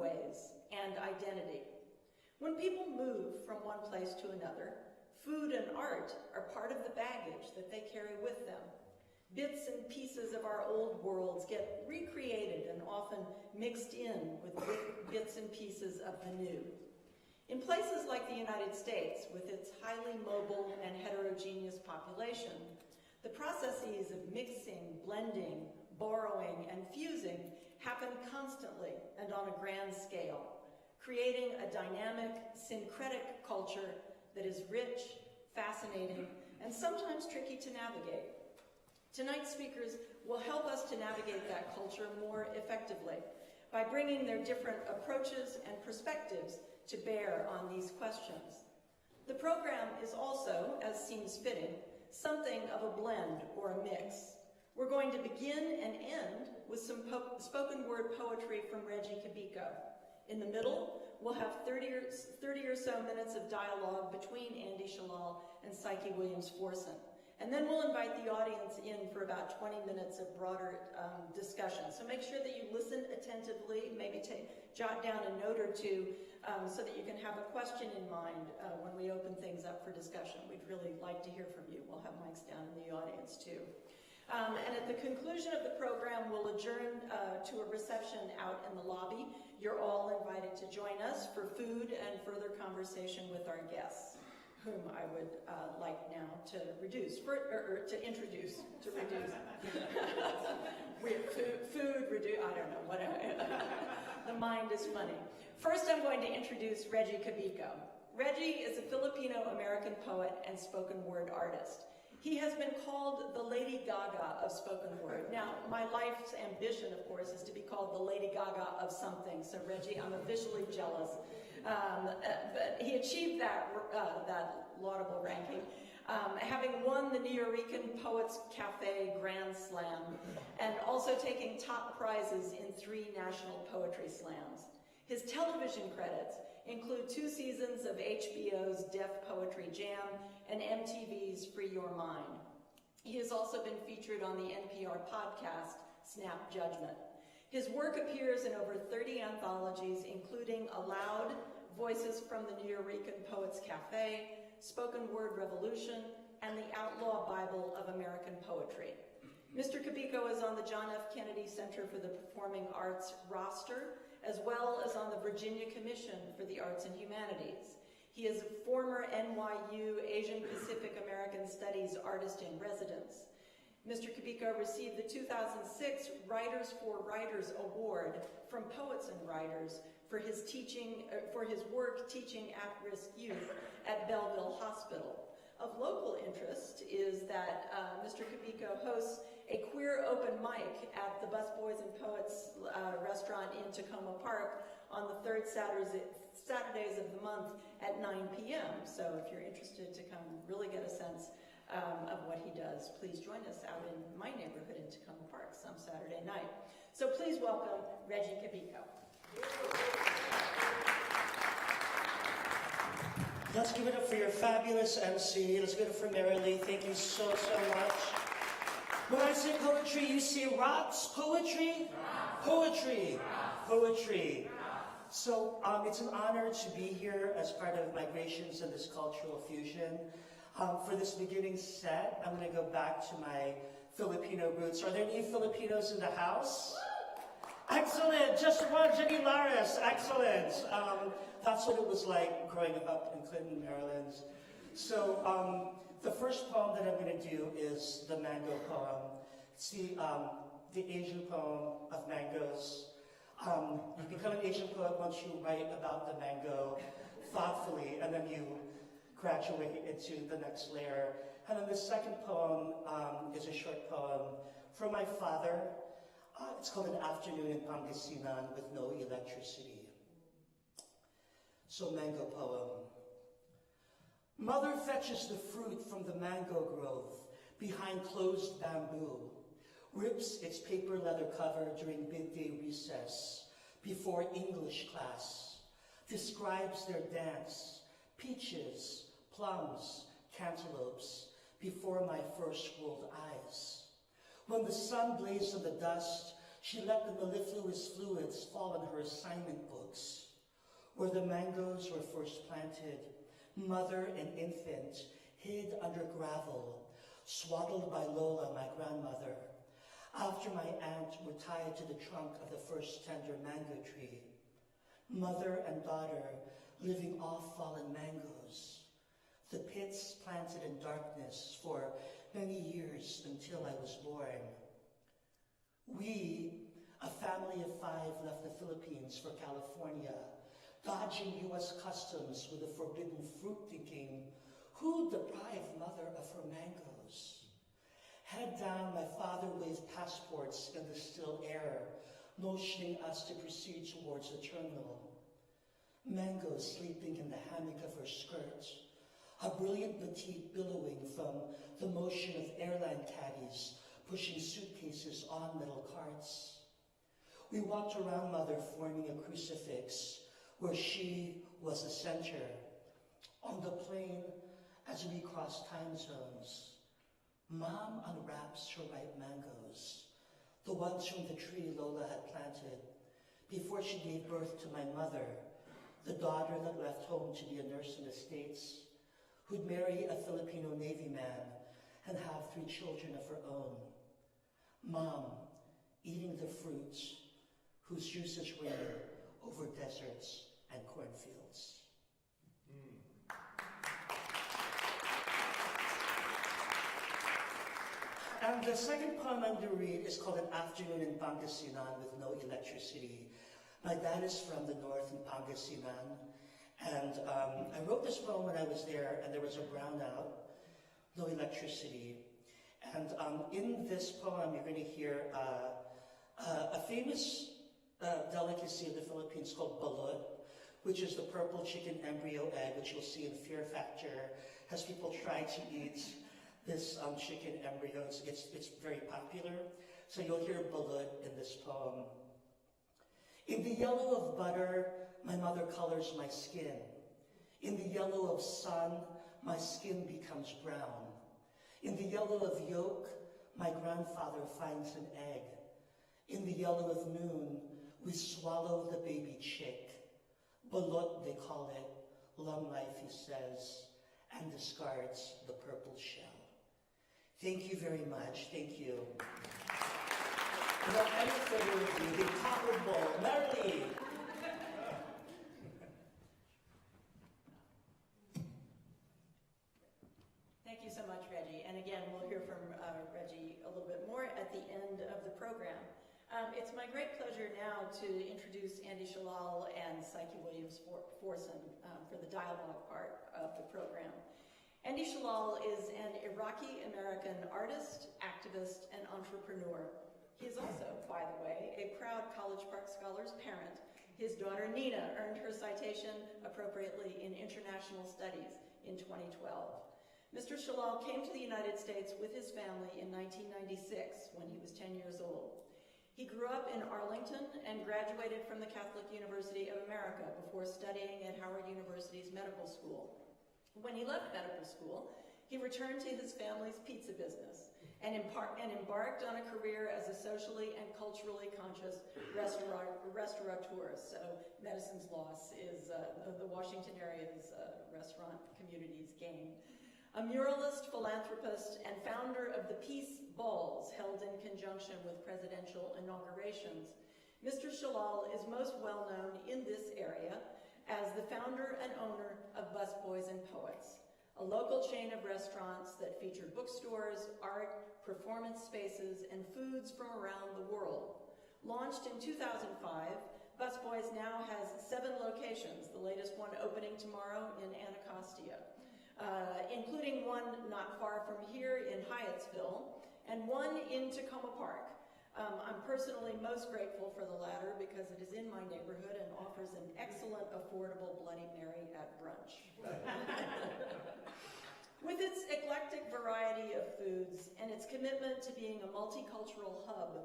foodways and identity. When people move from one place to another, food and art are part of the baggage that they carry with them. Bits and pieces of our old worlds get recreated and often mixed in with bits and pieces of the new. In places like the United States, with its highly mobile and heterogeneous population, the processes of mixing, blending, borrowing, and fusing happen constantly and on a grand scale, creating a dynamic, syncretic culture that is rich, fascinating, and sometimes tricky to navigate. Tonight's speakers will help us to navigate that culture more effectively by bringing their different approaches and perspectives to bear on these questions. The program is also, as seems fitting, something of a blend or a mix. We're going to begin and end with some spoken word poetry from Regie Cabico. In the middle, we'll have 30 or so minutes of dialogue between Andy Shallal and Psyche Williams-Forson. And then we'll invite the audience in for about 20 minutes of broader discussion. So make sure that you listen attentively, maybe jot down a note or two so that you can have a question in mind when we open things up for discussion. We'd really like to hear from you. We'll have mics down in the audience too. And at the conclusion of the program, we'll adjourn to a reception out in the lobby. You're all invited to join us for food and further conversation with our guests, whom I would like now to introduce. I don't know, whatever. The mind is funny. First, I'm going to introduce Regie Cabico. Reggie is a Filipino-American poet and spoken word artist. He has been called the Lady Gaga of spoken word. Now, my life's ambition, of course, is to be called the Lady Gaga of something. So, Reggie, I'm officially jealous. But he achieved that laudable ranking, having won the Nuyorican Poets Cafe Grand Slam and also taking top prizes in 3 national poetry slams. His television credits include 2 seasons of HBO's Deaf Poetry Jam and MTV's Free Your Mind. He has also been featured on the NPR podcast, Snap Judgment. His work appears in over 30 anthologies, including Aloud, Voices from the Nuyorican Poets Cafe, Spoken Word Revolution, and the Outlaw Bible of American Poetry. Mr. Cabico is on the John F. Kennedy Center for the Performing Arts roster, as well as on the Virginia Commission for the Arts and Humanities. He is a former NYU Asian Pacific American Studies Artist in Residence. Mr. Cabico received the 2006 Writers for Writers Award from Poets and Writers for his work teaching at-risk youth at Belleville Hospital. Of local interest is that Mr. Cabico hosts a queer open mic at the Busboys and Poets restaurant in Tacoma Park on the 3rd Saturdays of the month at 9 p.m. So if you're interested to come really get a sense of what he does, please join us out in my neighborhood in Tacoma Park some Saturday night. So please welcome Regie Cabico. Let's give it up for your fabulous MC. Let's give it up for Mary Lee. Thank you so much. When I say poetry, you say rocks. Poetry? Poetry. Poetry. So it's an honor to be here as part of Migrations and this cultural fusion. For this beginning set, I'm going to go back to my Filipino roots. Are there any Filipinos in the house? Excellent. Just one, Jenny Laris. Excellent. That's what it was like growing up in Clinton, Maryland. So the first poem that I'm going to do is the mango poem. It's the Asian poem of mangoes. You become an Asian poet once you write about the mango thoughtfully, and then you graduate into the next layer. And then the second poem is a short poem from my father. It's called An Afternoon in Pangasinan with No Electricity. So, mango poem. Mother fetches the fruit from the mango grove behind closed bamboo, rips its paper leather cover during midday recess before English class, describes their dance, peaches, plums, cantaloupes, before my first rolled eyes. When the sun blazed on the dust, she let the mellifluous fluids fall in her assignment books, where the mangoes were first planted, mother and infant hid under gravel, swaddled by Lola, my grandmother, after my aunt were tied to the trunk of the first tender mango tree. Mother and daughter living off fallen mangoes, the pits planted in darkness for many years until I was born. We, a family of 5, left the Philippines for California, dodging U.S. customs with the forbidden fruit, thinking, who deprived mother of her mangoes? Head down, my father waved passports in the still air, motioning us to proceed towards the terminal. Mango sleeping in the hammock of her skirt, a brilliant batik billowing from the motion of airline caddies pushing suitcases on metal carts. We walked around mother, forming a crucifix where she was the center. On the plane, as we crossed time zones, Mom unwraps her ripe mangoes, the ones from the tree Lola had planted before she gave birth to my mother, the daughter that left home to be a nurse in the States, who'd marry a Filipino Navy man and have 3 children of her own. Mom, eating the fruits whose juices rain over deserts and cornfields. And the second poem I'm going to read is called An Afternoon in Pangasinan with No Electricity. My dad is from the north in Pangasinan, and I wrote this poem when I was there, and there was a brownout, no electricity. And in this poem, you're going to hear a famous delicacy of the Philippines called balut, which is the purple chicken embryo egg, which you'll see in Fear Factor, as people try to eat this chicken embryo. It's very popular. So you'll hear balut in this poem. In the yellow of butter, my mother colors my skin. In the yellow of sun, my skin becomes brown. In the yellow of yolk, my grandfather finds an egg. In the yellow of noon, we swallow the baby chick. Balut, they call it, long life, he says, and discards the purple shell. Thank you very much. Thank you. Without any further ado, the incomparable Merrily. Thank you so much, Regie. And again, we'll hear from Regie a little bit more at the end of the program. It's my great pleasure now to introduce Andy Shallal and Psyche Williams-Forson for the dialogue part of the program. Andy Shallal is an Iraqi-American artist, activist, and entrepreneur. He is also, by the way, a proud College Park Scholars parent. His daughter Nina earned her citation appropriately in International Studies in 2012. Mr. Shallal came to the United States with his family in 1996 when he was 10 years old. He grew up in Arlington and graduated from the Catholic University of America before studying at Howard University's medical school. When he left medical school, he returned to his family's pizza business and embarked on a career as a socially and culturally conscious restaurateur. So Medicine's Loss is the Washington area's restaurant community's game. A muralist, philanthropist, and founder of the Peace Balls held in conjunction with presidential inaugurations, Mr. Shallal is most well known in this area as the founder and owner of Busboys and Poets, a local chain of restaurants that feature bookstores, art, performance spaces, and foods from around the world. Launched in 2005, Busboys now has 7 locations, the latest one opening tomorrow in Anacostia, including one not far from here in Hyattsville, and one in Tacoma Park. I'm personally most grateful for the latter because it is in my neighborhood and offers an excellent, affordable Bloody Mary at brunch. With its eclectic variety of foods and its commitment to being a multicultural hub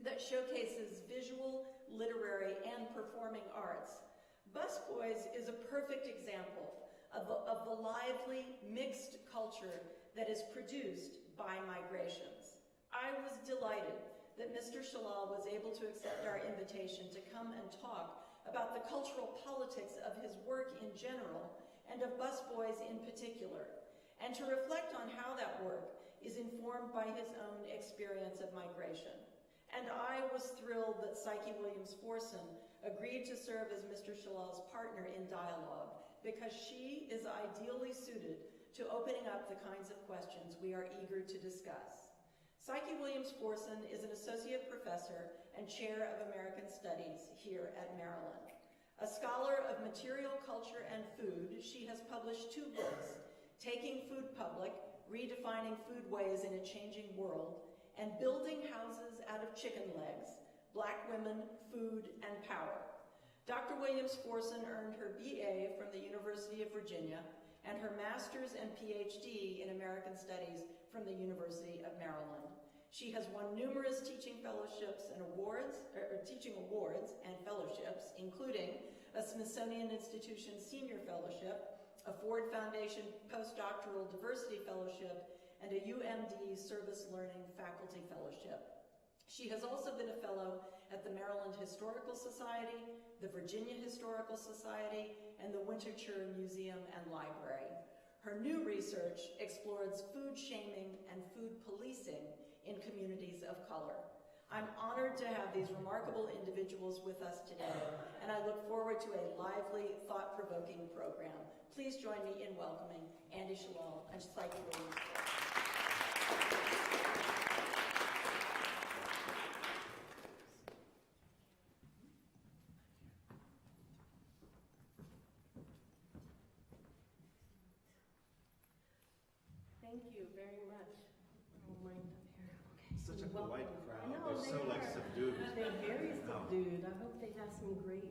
that showcases visual, literary, and performing arts, Busboys is a perfect example of the lively, mixed culture that is produced by migrations. I was delighted that Mr. Shallal was able to accept our invitation to come and talk about the cultural politics of his work in general and of Busboys in particular, and to reflect on how that work is informed by his own experience of migration. And I was thrilled that Psyche Williams-Forson agreed to serve as Mr. Shallal's partner in dialogue, because she is ideally suited to opening up the kinds of questions we are eager to discuss. Psyche Williams-Forson is an associate professor and chair of American Studies here at Maryland. A scholar of material culture and food, she has published 2 books, Taking Food Public, Redefining Foodways in a Changing World, and Building Houses Out of Chicken Legs, Black Women, Food, and Power. Dr. Williams-Forson earned her BA from the University of Virginia and her master's and PhD in American Studies from the University of Maryland. She has won numerous teaching fellowships and awards, teaching awards and fellowships, including a Smithsonian Institution Senior Fellowship, a Ford Foundation Postdoctoral Diversity Fellowship, and a UMD Service Learning Faculty Fellowship. She has also been a fellow at the Maryland Historical Society, the Virginia Historical Society, and the Winterthur Museum and Library. Her new research explores food shaming and food policing in communities of color. I'm honored to have these remarkable individuals with us today, and I look forward to a lively, thought-provoking program. Please join me in welcoming Andy Shallal and Psyche Williams. Thank you very much. I'll wind up here. Okay. Such a Welcome. polite crowd. I know, They're so like subdued. They're very Wow. subdued. I hope they have some great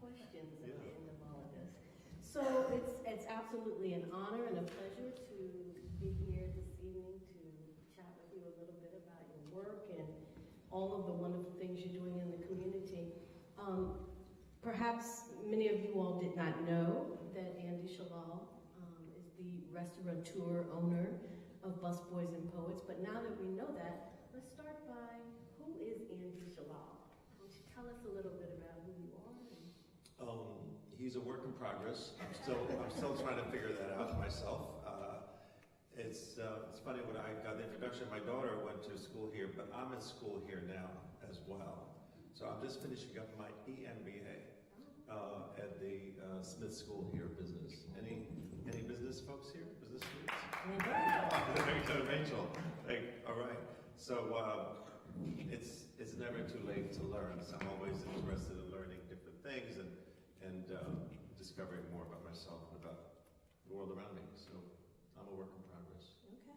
questions at the end of all of this. So it's absolutely an honor and a pleasure to be here this evening to chat with you a little bit about your work and all of the wonderful things you're doing in the community. Perhaps many of you all did not know that Andy Shallal is the restaurateur owner of Busboys and Poets, but now that we know that, let's start by, who is Andy Shallal? Would you tell us a little bit about who you are? He's a work in progress. I'm still trying to figure that out myself. It's funny, when I got the introduction, my daughter went to school here, but I'm in school here now as well. So I'm just finishing up my EMBA at the Smith School here, business. Any business folks here? Business students? Very good, Rachel. All right. So it's never too late to learn. So I'm always interested in learning different things and discovering more about myself and about the world around me. So I'm a work in progress. Okay.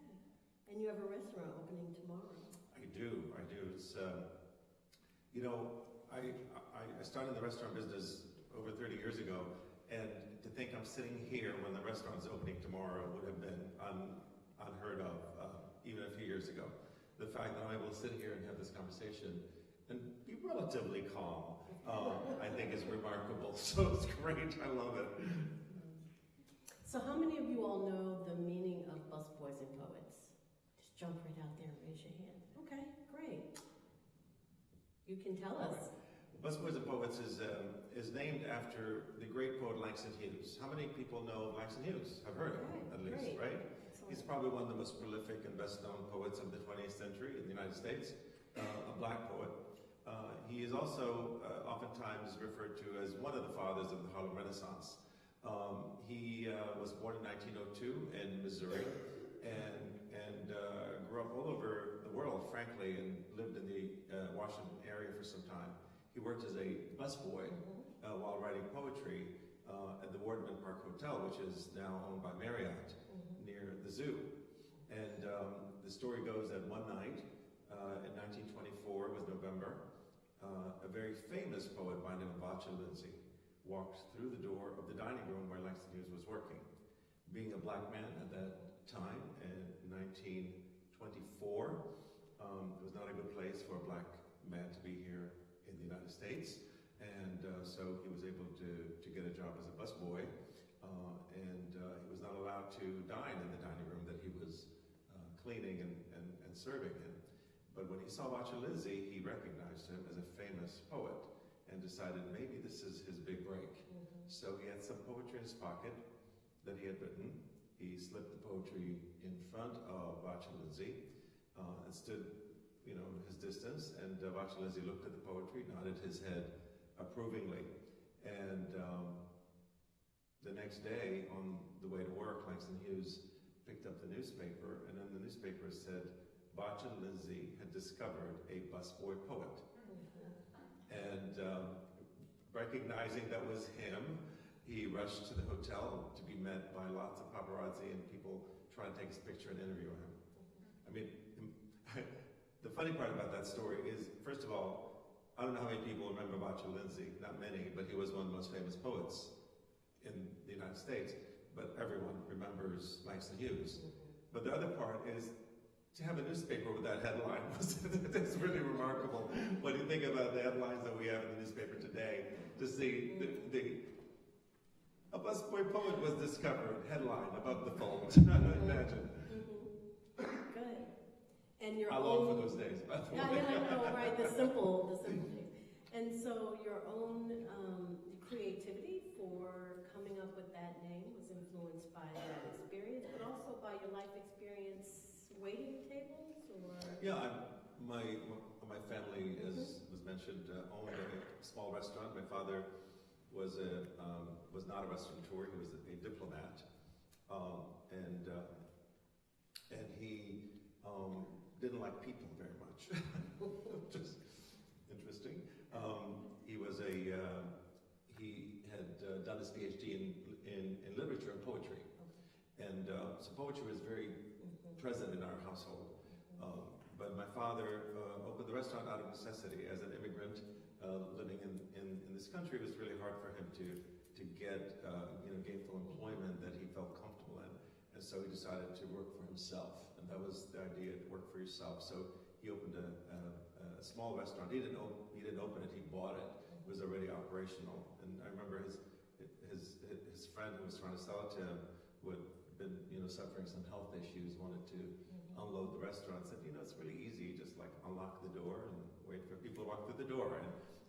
And you have a restaurant opening tomorrow. I do. It's I started the restaurant business over 30 years ago, and to think I'm sitting here when the restaurant's opening tomorrow would have been unheard of even a few years ago. The fact that I'm able to sit here and have this conversation and be relatively calm, I think is remarkable. So it's great. I love it. So how many of you all know the meaning of Busboys and Poets? Just jump right out there and raise your hand. Okay, great. You can tell us. Busboys and Poets is named after the great poet Langston Hughes. How many people know Langston Hughes? I've heard of him, at least, right? Excellent. He's probably one of the most prolific and best-known poets of the 20th century in the United States, a black poet. He is also oftentimes referred to as one of the fathers of the Harlem Renaissance. He was born in 1902 in Missouri and grew up all over the world, frankly, and lived in the Washington area for some time. He worked as a busboy while writing poetry at the Wardman Park Hotel, which is now owned by Marriott, near the zoo. And the story goes that one night in 1924, it was November, a very famous poet by the name of Bacha Lindsay walked through the door of the dining room where Langston Hughes was working. Being a black man at that time, in 1924, it was not a good place for a black man to be here in the United States, and so he was able to get a job as a busboy, and he was not allowed to dine in the dining room that he was cleaning and serving in. But when he saw Lizzie, he recognized him as a famous poet and decided maybe this is his big break. So he had some poetry in his pocket that he had written. He slipped the poetry in front of Lizzie and stood, his distance. And Lizzie looked at the poetry, nodded his head approvingly. And the next day, on the way to work, Langston Hughes picked up the newspaper, and in the newspaper said, Lizzie had discovered a busboy poet. And recognizing that was him, he rushed to the hotel to be met by lots of paparazzi and people trying to take his picture and interview him. I mean, the funny part about that story is, first of all, I don't know how many people remember Lizzie, not many, but he was one of the most famous poets in the United States, but everyone remembers Langston Hughes. But the other part is, to have a newspaper with that headline that's really remarkable when you think about the headlines that we have in the newspaper today. To see a busboy poet was discovered, headline above the fold. Imagine. Good. And your I long for those days, by the way. Yeah, right. The simple days. And so your own creativity for coming up with that name was influenced by that experience, but also by your life experience waiting tables, or? Yeah, my family, as was mentioned, owned a small restaurant. My father was not a restaurateur; he was a diplomat, and he didn't like people very much, which is interesting. He had done his PhD in literature and poetry, and so poetry was very present in our household. But my father opened the restaurant out of necessity. As an immigrant living in this country, it was really hard for him to get gainful employment that he felt comfortable in. And so he decided to work for himself. And that was the idea, to work for yourself. So he opened a small restaurant. He didn't open it, he bought it. It was already operational. And I remember his friend who was trying to sell it to him, who had been suffering some health issues, wanted to unload the restaurant, said, it's really easy, just like unlock the door and wait for people to walk through the door,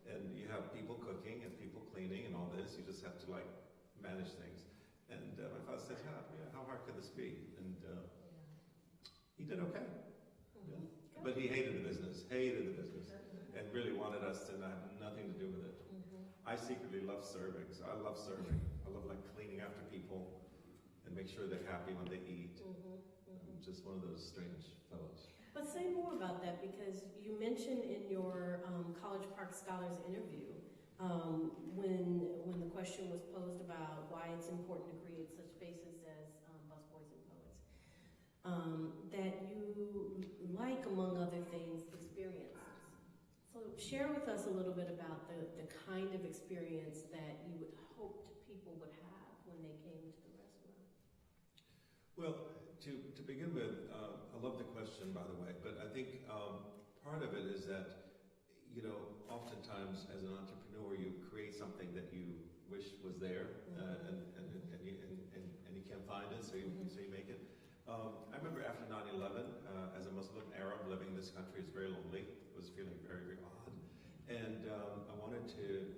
and you have people cooking and people cleaning and all this, you just have to manage things. And my father said, how hard could this be? And he did okay. Yeah. But he hated the business, and really wanted us to have nothing to do with it. I secretly love serving, so I love serving. I love cleaning after people and make sure they're happy when they eat. I'm just one of those strange fellows. But say more about that, because you mentioned in your College Park Scholars interview, when the question was posed about why it's important to create such spaces as Busboys and Poets, that you like, among other things, experiences. So share with us a little bit about the kind of experience that you would hoped people would have when they came to the restaurant. Well, to begin with, I love the question, by the way, but I think part of it is that, oftentimes as an entrepreneur, you create something that you wish was there, and you can't find it, so you make it. I remember after 9/11, as a Muslim Arab living in this country, it's very lonely. It was feeling very, very odd. And I wanted to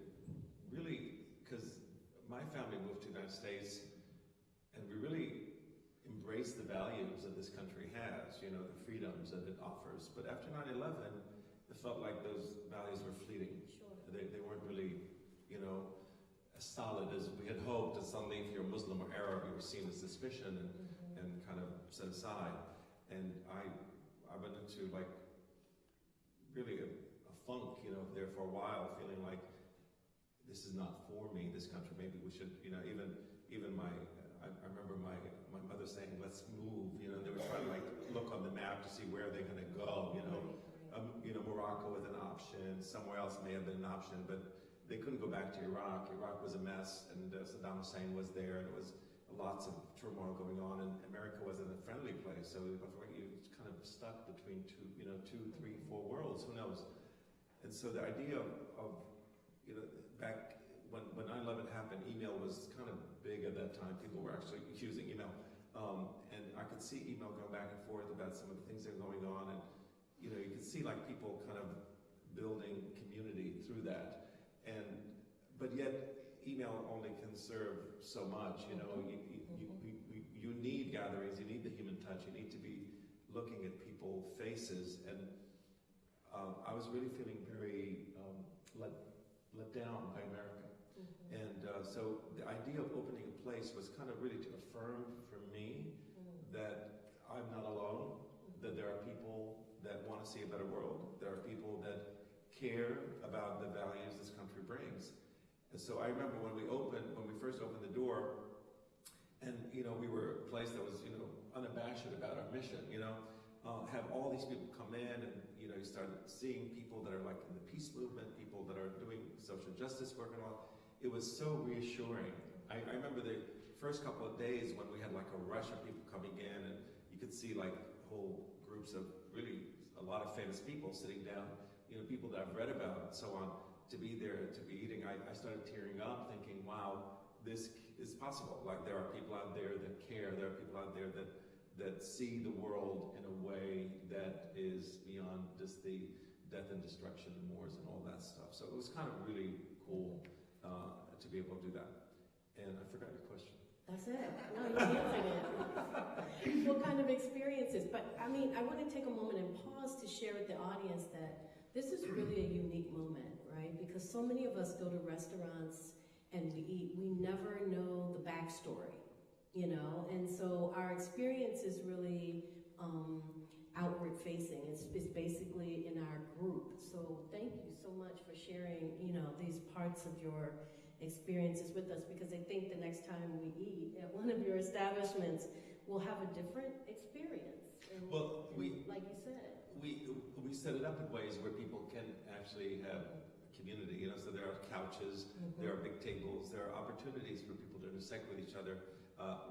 really, because my family moved to the United States, and we really embraced the values that this country has, the freedoms that it offers. But after 9/11, it felt like those values were fleeting. Sure. They weren't really, as solid as we had hoped. And suddenly, if you're Muslim or Arab, you were seen with suspicion and kind of set aside. And I went into really a funk, there for a while, feeling like this is not for me, this country. Maybe we should, even I remember my mother saying, let's move, they were trying to look on the map to see where they're going to go, Morocco was an option, somewhere else may have been an option, but they couldn't go back to Iraq. Iraq was a mess, and Saddam Hussein was there, and it was lots of turmoil going on, and America wasn't a friendly place, so you kind of stuck between two, three, four worlds, who knows? And so the idea of back when 9/11 happened, email was kind of big at that time. People were actually using email, and I could see email going back and forth about some of the things that were going on, and you know, you can see like people kind of building community through that, but yet email only can serve so much. You know, you need gatherings, you need the human touch, you need to be looking at people's faces, and I was really feeling very let down by America. And so the idea of opening a place was kind of really to affirm for me that I'm not alone, that there are people that want to see a better world, there are people that care about the values this country brings. And so I remember when we first opened the door, and you know, we were a place that was, you know, unabashed about our mission, you know, have all these people come in, and you know, you started seeing people that are like in the peace movement, people that are doing social justice work and all. It was so reassuring. I remember the first couple of days when we had like a rush of people coming in, and you could see like whole groups of really a lot of famous people sitting down, you know, people that I've read about and so on, to be there, to be eating. I started tearing up thinking, wow, this is possible. Like there are people out there that care, there are people out there that see the world in a way that is beyond just the death and destruction and wars and all that stuff. So it was kind of really cool to be able to do that. And I forgot your question. That's it. No, you answered it. What kind of experiences? But I mean, I want to take a moment and pause to share with the audience that this is really a unique moment, right? Because so many of us go to restaurants and we eat, we never know the backstory, you know? And so our experience is really outward facing. It's basically in our group. So thank you so much for sharing, you know, these parts of your experiences with us, because I think the next time we eat at one of your establishments, we'll have a different experience. And, well, like you said, we set it up in ways where people can actually have community, you know, so there are couches, there are big tables, there are opportunities for people to intersect with each other.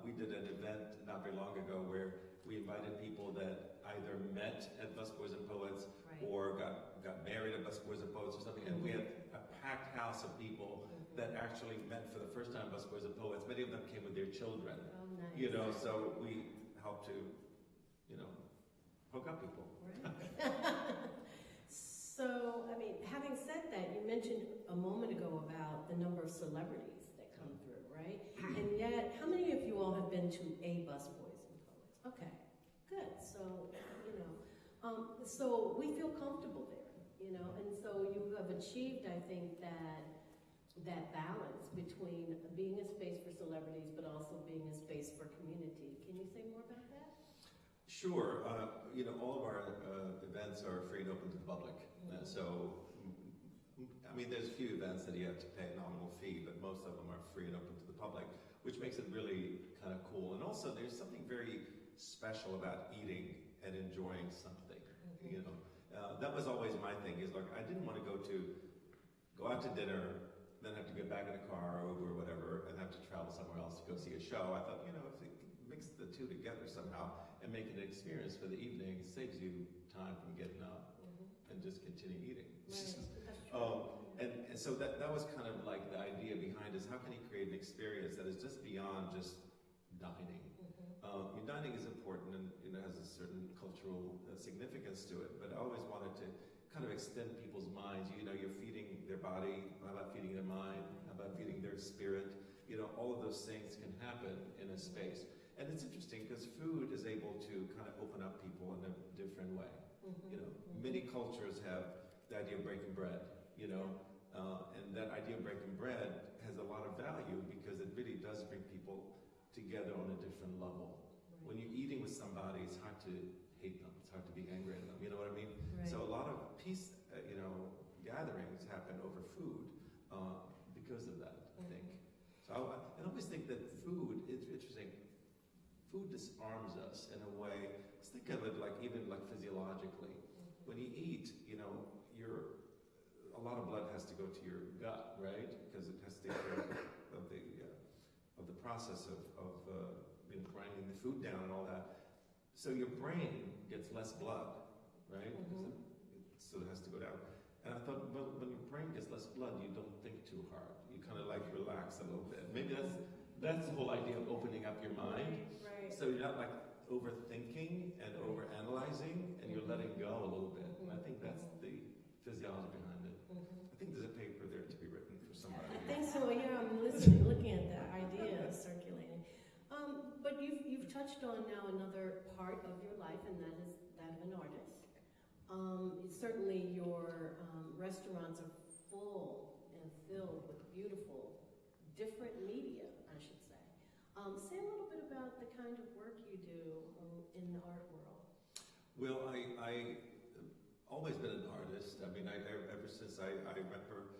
We did an event not very long ago where we invited people that either met at Busboys and Poets or got married at Busboys and Poets or something, and we had a packed house of people that actually met for the first time Busboys and Poets. Many of them came with their children, you know, so we helped to, you know, hook up people. Right. So, I mean, having said that, you mentioned a moment ago about the number of celebrities that come through, right? And yet, how many of you all have been to a Busboys and Poets? Okay, good. So, you know, so we feel comfortable there, you know, and so you have achieved, I think, that balance between being a space for celebrities, but also being a space for community. Can you say more about that? Sure. You know, all of our events are free and open to the public. So, I mean, there's a few events that you have to pay a nominal fee, but most of them are free and open to the public, which makes it really kind of cool. And also, there's something very special about eating and enjoying something. You know, that was always my thing. Is like I didn't want to go out to dinner, then have to get back in a car or Uber or whatever, and have to travel somewhere else to go see a show. I thought, you know, if you mix the two together somehow and make it an experience for the evening, it saves you time from getting up and just continue eating. Right. And so that was kind of like the idea behind is how can you create an experience that is just beyond just dining. Your dining is important and it has a certain cultural significance to it, but I always wanted to kind of extend people's minds. You know, you're feeding their body, how about feeding their mind, how about feeding their spirit? You know, all of those things can happen in a space. And it's interesting because food is able to kind of open up people in a different way. You know, many cultures have the idea of breaking bread, you know, and that idea of breaking bread has a lot of value because it really does bring people together on a different level. When you're eating with somebody, it's hard to hate them. It's hard to be angry at them. You know what I mean? Right. So a lot of peace, you know, gatherings happen over food because of that, I think. So I always think that food, it's interesting, food disarms us in a way. Let's think of it like even like physiologically. When you eat, you know, a lot of blood has to go to your gut, right? Because it has to take care of the process of you know, grinding the food down and all that. So your brain gets less blood, right? So it has to go down. And I thought, well, when your brain gets less blood, you don't think too hard. You kind of like relax a little bit. Maybe that's the whole idea of opening up your mind. Right. So you're not like overthinking and overanalyzing, and you're letting go a little bit. And I think that's the physiology behind it. I think there's a paper there to be written for somebody. I think so. Yeah, I'm listening, looking at the idea circulating. But you've touched on now another part of your life, and that is that of an artist. Certainly, your restaurants are full and filled with beautiful, different media, I should say. Say a little bit about the kind of work you do in the art world. Well, I always been an artist. I mean, ever since I remember,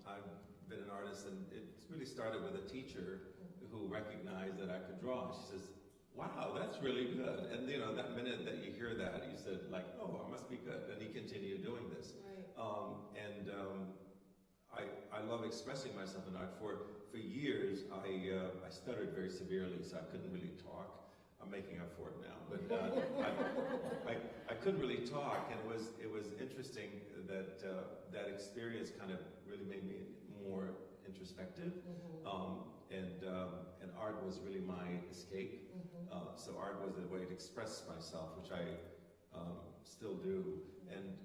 I've been an artist, and it really started with a teacher who recognized that I could draw. She says, "Wow, that's really good." And that minute that you hear that, you said like, "Oh, I must be good." And he continued doing this. Right. I love expressing myself in art. For years, I stuttered very severely, so I couldn't really talk. I'm making up for it now, but I couldn't really talk, and it was interesting that that experience kind of really made me more introspective, and art was really my escape. So art was a way to express myself, which I still do, and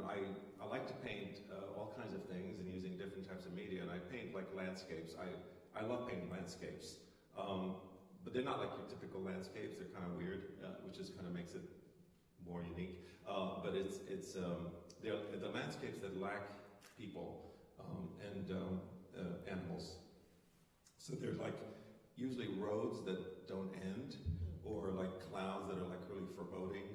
I like to paint all kinds of things and using different types of media, and I paint like landscapes. I love painting landscapes. But they're not like your typical landscapes. They're kind of weird, which just kind of makes it more unique. But they're the landscapes that lack people and animals. So they're like usually roads that don't end, or like clouds that are like really foreboding,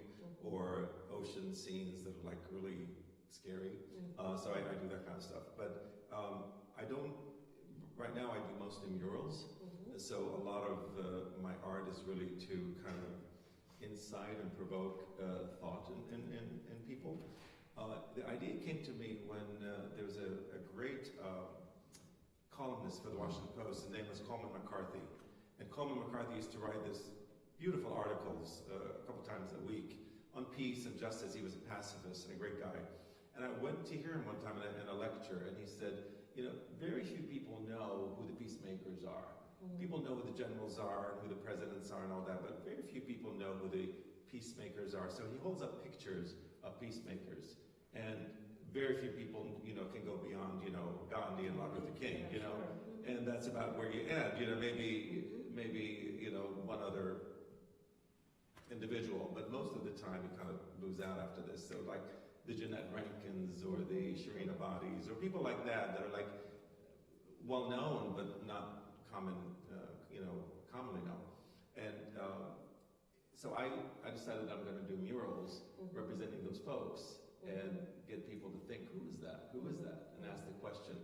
or ocean scenes that are like really scary. So I do that kind of stuff. But I don't. Right now, I do mostly murals. So a lot of my art is really to kind of incite and provoke thought in people. The idea came to me when there was a great columnist for the Washington Post. His name was Coleman McCarthy. And Coleman McCarthy used to write this beautiful articles a couple times a week on peace and justice. He was a pacifist and a great guy. And I went to hear him one time in a lecture, and he said, very few people know who the peacemakers are. People know who the generals are and who the presidents are and all that, but very few people know who the peacemakers are. So he holds up pictures of peacemakers, and very few people, can go beyond, Gandhi and Martin Luther King, and that's about where you end. Maybe one other individual, but most of the time it kind of moves out after this. So like the Jeanette Rankins or the Shireen Abadis or people like that are like well known but not commonly known. And so I decided I'm going to do murals representing those folks and get people to think, who is that, and ask the question.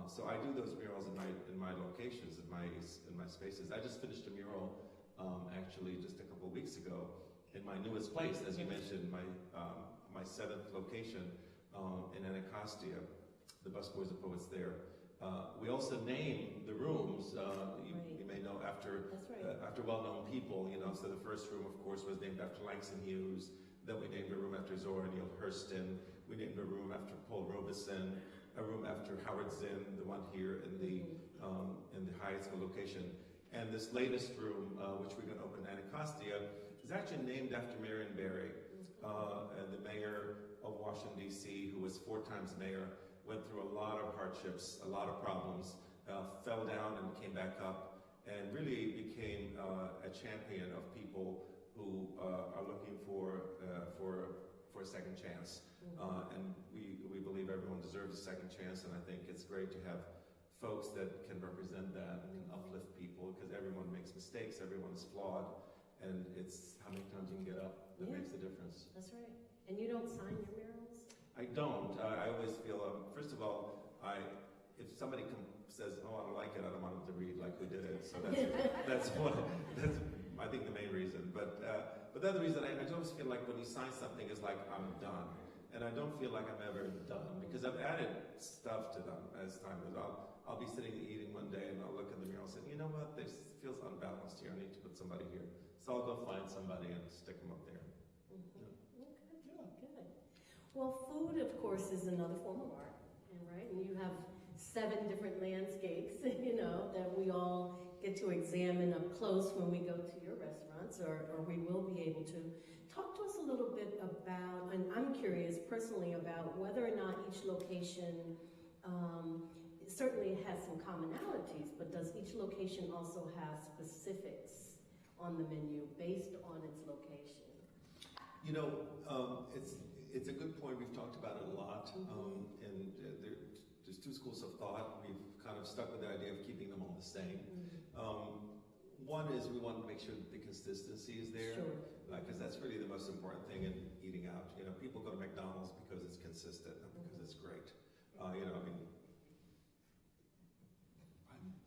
So I do those murals in my locations, in my spaces. I just finished a mural actually just a couple of weeks ago in my newest place, as you mentioned, my 7th location in Anacostia, the Busboys and Poets there. We also name the rooms, you may know, after well-known people, so the first room, of course, was named after Langston Hughes. Then we named a room after Zora Neale Hurston. We named a room after Paul Robeson, a room after Howard Zinn, the one here in the Hyattsville location. And this latest room, which we're going to open in Anacostia, is actually named after Marion Barry, and the mayor of Washington, D.C., who was 4 times mayor, went through a lot of hardships, a lot of problems, fell down and came back up, and really became a champion of people who are looking for a second chance. And we believe everyone deserves a second chance, and I think it's great to have folks that can represent that and can uplift people, because everyone makes mistakes, everyone is flawed, and it's how many times you can get up that makes the difference. That's right. And you don't sign your murals? I don't. I always feel, first of all, if somebody says, "Oh, I don't like it," I don't want them to read like who did it. So that's I think the main reason. But the other reason, I always feel like when you sign something, it's like I'm done, and I don't feel like I'm ever done, because I've added stuff to them as time goes on. I'll be sitting eating one day, and I'll look at the mural and say, "You know what? This feels unbalanced here. I need to put somebody here." So I'll go find somebody and stick them up there. Good. Well, food, of course, is another form of art, right? And you have 7 different landscapes, that we all get to to examine up close when we go to your restaurants, or we will be able to. Talk to us a little bit about, and I'm curious personally about whether or not each location certainly has some commonalities, but does each location also have specifics on the menu based on its location? You know, it's a good point. We've talked about it a lot, and there's two schools of thought. We've kind of stuck with the idea of keeping them all the same. One is we want to make sure that the consistency is there, because that's really the most important thing in eating out. You know, people go to McDonald's because it's consistent and because it's great. You know, I mean,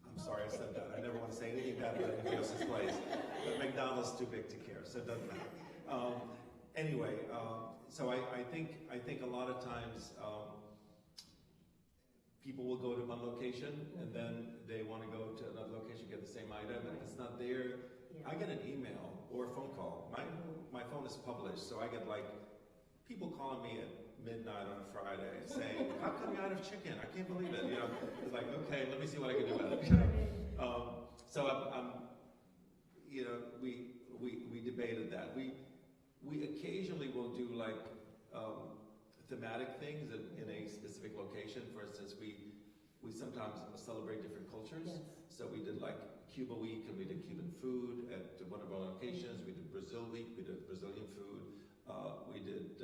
I'm sorry I said that. I never want to say anything bad about anybody else's place, but McDonald's is too big to care, so it doesn't matter. Anyway, so I think a lot of times people will go to one location and then they want to go to another location, get the same item, and if it's not there, I get an email or a phone call. My phone is published, so I get like people calling me at midnight on a Friday saying, "How come you're out of chicken? I can't believe it." You know, it's like, okay, let me see what I can do about it. So I'm you know, we debated that. We occasionally will do like thematic things in a specific location. For instance, we sometimes celebrate different cultures. So we did like Cuba Week, and we did Cuban food at one of our locations. We did Brazil Week, we did Brazilian food. We did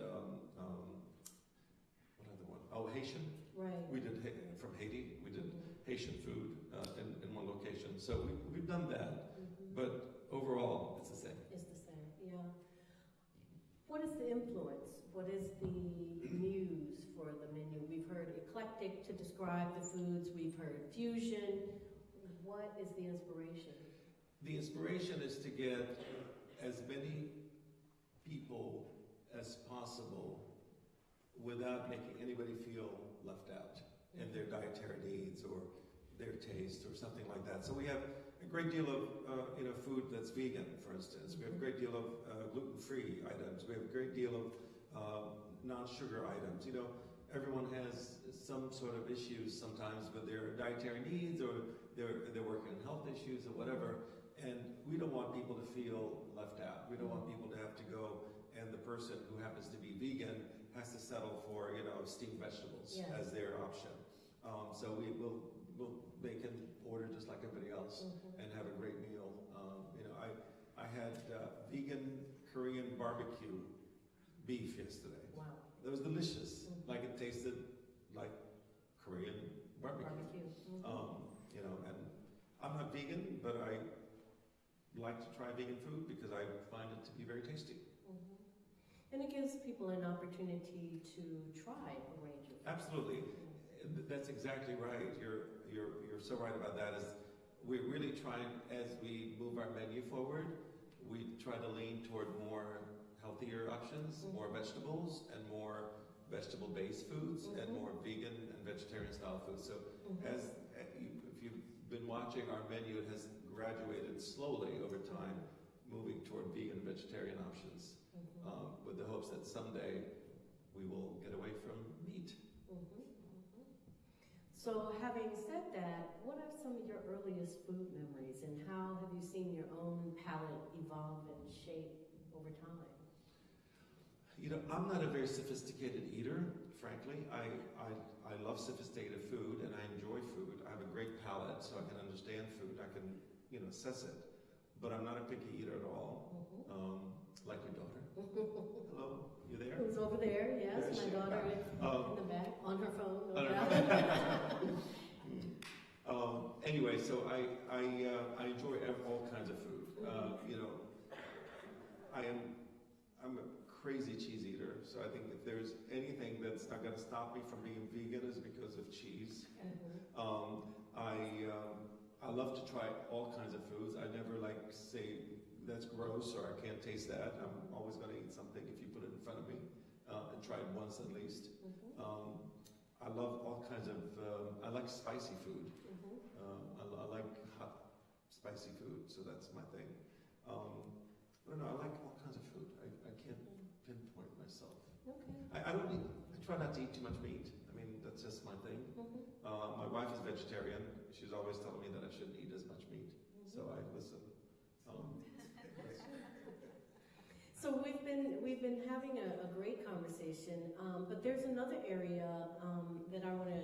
what other one? Oh, Haitian. Right. We did from Haiti. We did Haitian food in one location. So we've done that, but overall it's the same. It's the same, yeah. What is the influence? What is the muse for the menu? We've heard eclectic to describe the foods. We've heard fusion. What is the inspiration? The inspiration is to get as many people as possible without making anybody feel left out in their dietary needs or their taste or something like that. So we have a great deal of food that's vegan, for instance. We have a great deal of gluten-free items. We have a great deal of non-sugar items. You know, everyone has some sort of issues sometimes with their dietary needs, or they're working on health issues or whatever. And we don't want people to feel left out. We don't want people to have to go, and the person who happens to be vegan has to settle for, you know, steamed vegetables as their option. So they can order just like everybody else and have a great meal. You know, I had vegan Korean barbecue beef yesterday. Wow. It was delicious. Like it tasted like Korean barbecue. You know, and I'm not vegan, but I like to try vegan food because I find it to be very tasty. And it gives people an opportunity to try a range of foods. Absolutely. That's exactly right. You're so right about that. Is we're really trying, as we move our menu forward, we try to lean toward more healthier options, more vegetables, and more vegetable-based foods, and more vegan and vegetarian-style foods. So if you've been watching our menu, it has graduated slowly over time, moving toward vegan and vegetarian options, with the hopes that someday we will get away from meat. So having said that, what are some of your earliest food memories, and how have you seen your own palate evolve and shape over time? You know, I'm not a very sophisticated eater, frankly. I love sophisticated food, and I enjoy food. I have a great palate, so I can understand food. I can, you know, assess it. But I'm not a picky eater at all, like your daughter. Hello, you there? Who's over there? Yes, my daughter is in the back, on her phone. No doubt. Anyway, so I enjoy all kinds of food. You know, I'm a crazy cheese eater, so I think if there's anything that's not going to stop me from being vegan is because of cheese. I love to try all kinds of foods. I never like say that's gross or I can't taste that. I'm always going to eat something if you put it in front of me and try it once at least. I love all kinds of, I like spicy food. I like hot, spicy food, so that's my thing. I don't know, I like all kinds of food. I can't pinpoint myself. I try not to eat too much meat. I mean, that's just my thing. My wife is vegetarian. She's always telling me that I shouldn't eat as much meat. so I listen. So we've been having a great conversation, but there's another area that I want to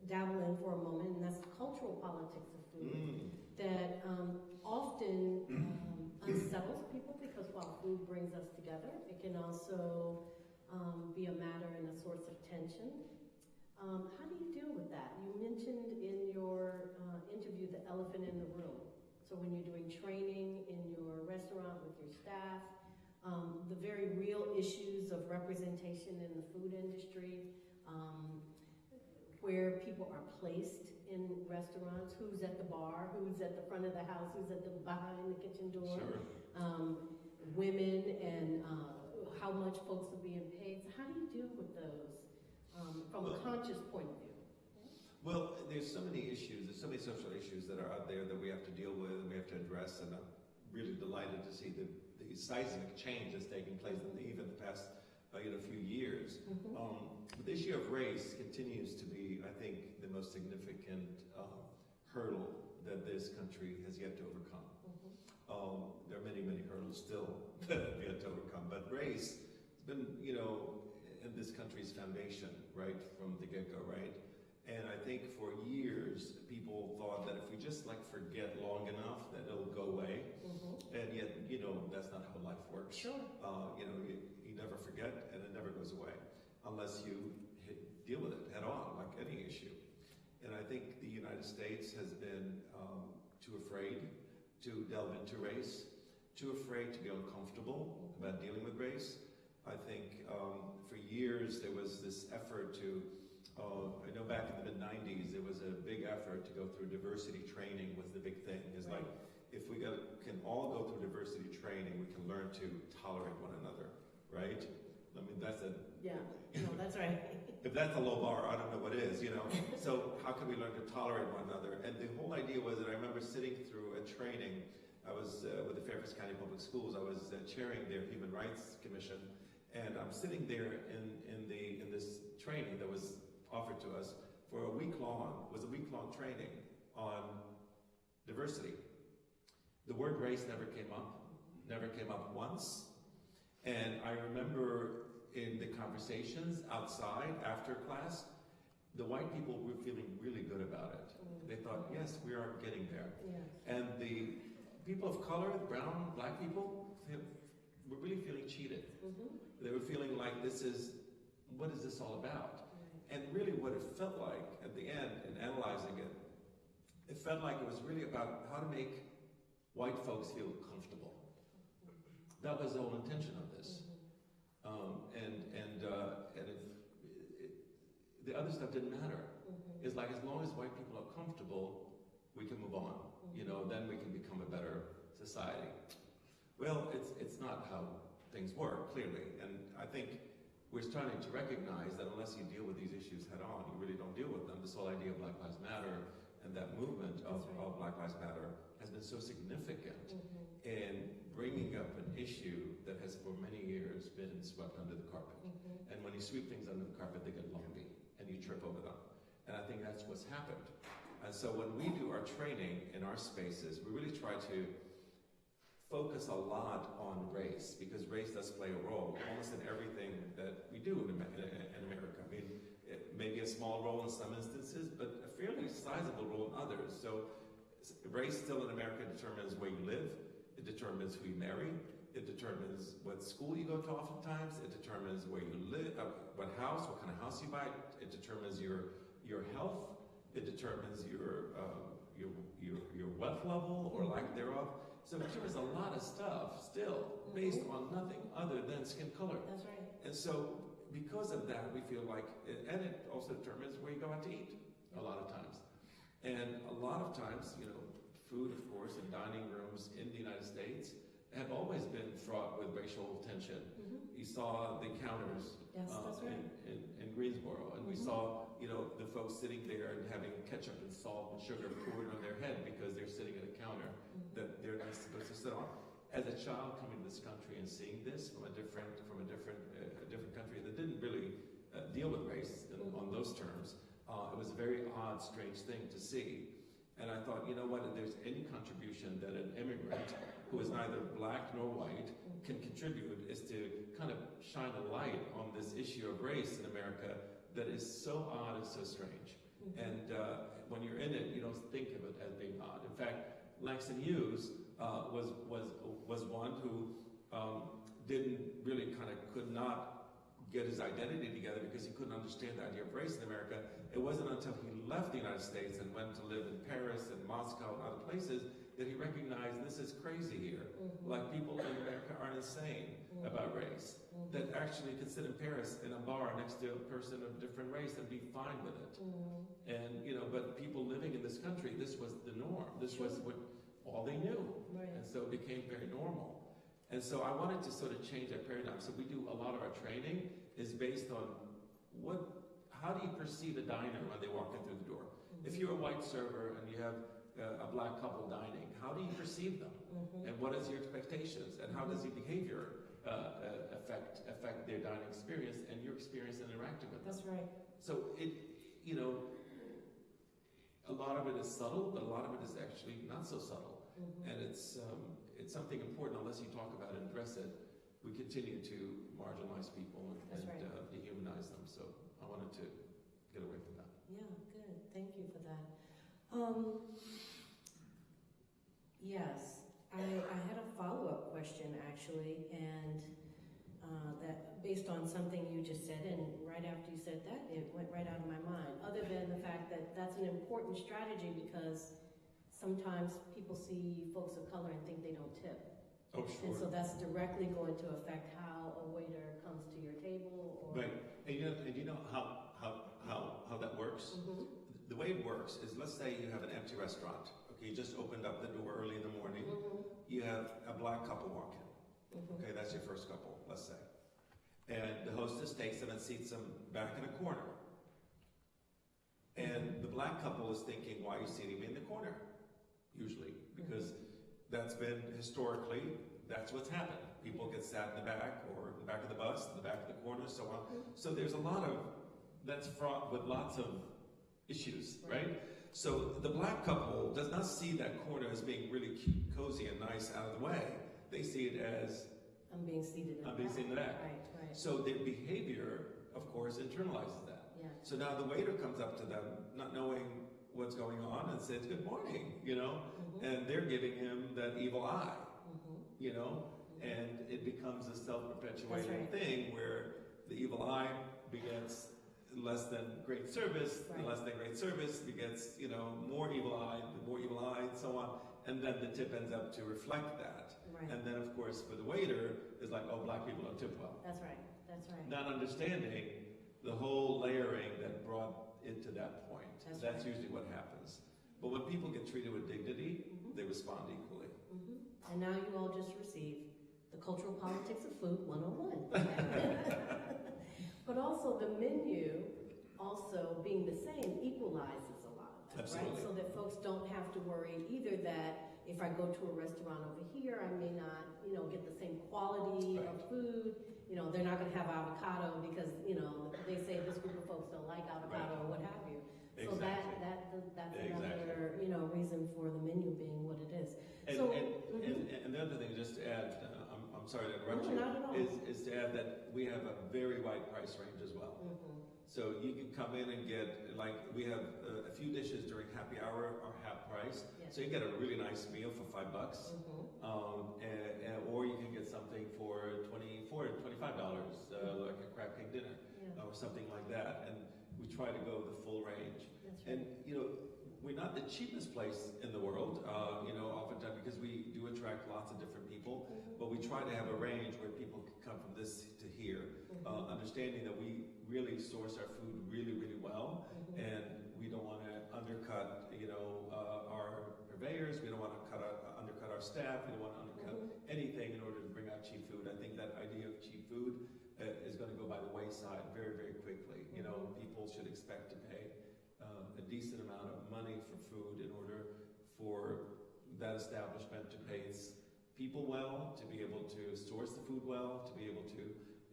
dabble in for a moment, and that's the cultural politics of food that often unsettles people, because while food brings us together, it can also be a matter and a source of tension. How do you deal with that? You mentioned in your interview the elephant in the room. So when you're doing training in your restaurant with your staff, the very real issues of representation in the food industry, where people are placed in restaurants, who's at the bar, who's at the front of the house, who's at the behind the kitchen door, women, and how much folks are being paid. So how do you deal with those from a conscious point of view? Well, there's so many issues, there's so many social issues that are out there that we have to deal with and we have to address, and I'm really delighted to see the seismic change that's taking place in even the past few years. But the issue of race continues to be, I think, the most significant hurdle that this country has yet to overcome. There are many, many hurdles still that we have to overcome, but race has been, in this country's foundation, right, from the get-go, right? And I think for years, people thought that if we just forget long enough, that it'll go away. And yet, that's not how life works. Sure. You never forget, and it never goes away unless you deal with it head on, like any issue. And I think the United States has been too afraid to delve into race, too afraid to be uncomfortable about dealing with race. I think for years there was this effort to, I know back in the mid-90s, there was a big effort to go through diversity training was the big thing. It's like, if we can all go through diversity training, we can learn to tolerate one another, right? I mean, that's a... Yeah, no, that's right. If that's a low bar, I don't know what is, So how can we learn to tolerate one another? And the whole idea was that I remember sitting through a training. I was with the Fairfax County Public Schools. I was chairing their Human Rights Commission. And I'm sitting there in this training that was offered to us for a week-long training on diversity. The word race never came up once. And I remember in the conversations outside after class, the white people were feeling really good about it. They thought, yes, we are getting there. Yes. And the people of color, brown, black people, were really feeling cheated. They were feeling like what is this all about? And really what it felt like at the end, in analyzing it, it felt like it was really about how to make white folks feel comfortable. That was the whole intention of this. The other stuff didn't matter. It's like, as long as white people are comfortable, we can move on. Then we can become a better society. Well, it's not how things work, clearly. And I think we're starting to recognize that unless you deal with these issues head on, you really don't deal with them. This whole idea of Black Lives Matter and that movement of Black Lives Matter has been so significant in bringing up an issue that has for many years been swept under the carpet. And when you sweep things under the carpet, they get lumpy and you trip over them. And I think that's what's happened. And so when we do our training in our spaces, we really try to focus a lot on race, because race does play a role almost in everything that we do in America. I mean, it may be a small role in some instances, but a fairly sizable role in others. So race still in America determines where you live, it determines who you marry, it determines what school you go to oftentimes, it determines where you live, what kind of house you buy, it determines your health, it determines your wealth level or lack thereof. So it determines a lot of stuff still based on nothing other than skin color. That's right. And so because of that, we feel like, and it also determines where you go out to eat a lot of times. And a lot of times, food, of course, and dining rooms in the United States have always been fraught with racial tension. You saw the counters in Greensboro, and we saw, the folks sitting there and having ketchup and salt and sugar poured on their head because they're sitting at a counter that they're not supposed to sit on. As a child coming to this country and seeing this from a different country that didn't really deal with race on those terms, it was a very odd, strange thing to see. And I thought, you know what, if there's any contribution that an immigrant who is neither black nor white can contribute, is to kind of shine a light on this issue of race in America that is so odd and so strange. And when you're in it, you don't think of it as being odd. In fact, Langston Hughes was one who didn't really could not get his identity together because he couldn't understand the idea of race in America. It wasn't until he left the United States and went to live in Paris and Moscow and other places that he recognized this is crazy here. Like, people in America are insane about race, that actually could sit in Paris in a bar next to a person of different race and be fine with it. And, you know, but people living in this country, this was the norm. This was what all they knew. And so it became very normal. And so I wanted to sort of change that paradigm. So we do a lot of our training is based on how do you perceive a diner when they walk in through the door? If you're a white server and you have a black couple dining, how do you perceive them? And what is your expectations? And how does your behavior affect their dining experience and your experience in interacting with them? That's right. So you know, a lot of it is subtle, but a lot of it is actually not so subtle. And it's something important. Unless you talk about it and address it, we continue to marginalize people and dehumanize them. So I wanted to get away from that. Yeah, good. Thank you for that. Yes, I had a follow-up question actually, and that based on something you just said, and right after you said that, it went right out of my mind. Other than the fact that that's an important strategy because sometimes people see folks of color and think they don't tip. Oh, sure. And so that's directly going to affect how a waiter comes to your table. Or Right. And you know how that works? The way it works is, let's say you have an empty restaurant. Okay, you just opened up the door early in the morning. You have a black couple walk in. Okay, that's your first couple, let's say. And the hostess takes them and seats them back in a corner. And the black couple is thinking, why are you seating me in the corner? Usually, because that's been historically, that's what's happened. People get sat in the back, or in the back of the bus, in the back of the corner, so on. So there's a lot of, that's fraught with lots of issues, right? So the black couple does not see that corner as being really cute, cozy and nice out of the way. They see it as, I'm being seated in the back. Right. So their behavior, of course, internalizes that. Yeah. So now the waiter comes up to them, not knowing what's going on, and says, good morning, you know? And they're giving him that evil eye, you know? And it becomes a self-perpetuating thing where the evil eye begets less than great service, the less than great service begets, you know, more evil eye, and so on. And then the tip ends up to reflect that. And then, of course, for the waiter, it's like, oh, black people don't tip well. That's right. Not understanding the whole layering that brought it to that point. That's usually what happens. But when people get treated with dignity, they respond equally. And now you all just received the Cultural Politics of Food 101. But also the menu, also being the same, equalizes a lot of that, right? So that folks don't have to worry either that if I go to a restaurant over here, I may not, you know, get the same quality of food. You know, they're not going to have avocado because, you know, they say this group of folks don't like avocado or what have you. So that's another, you know, reason for the menu being what it is. And the other thing, just to add, I'm sorry to interrupt you, is to add that we have a very wide price range as well. So you can come in and get, like, we have a few dishes during happy hour are half price. So you get a really nice meal for $5, or you can get something for $24 to $25, like a crab cake dinner or something like that. And we try to go the full range. And you know, we're not the cheapest place in the world, you know, oftentimes because we do attract lots of different people, but we try to have a range where people can come from this to here, understanding that we really source our food really, really well, and we don't want to undercut, you know, our purveyors, we don't want to undercut our staff, we don't want to undercut anything in order to bring out cheap food. I think that idea of cheap food is going to go by the wayside very, very quickly. You know, people should expect to pay a decent amount of money for food in order for that establishment to pay its people well, to be able to source the food well, to be able to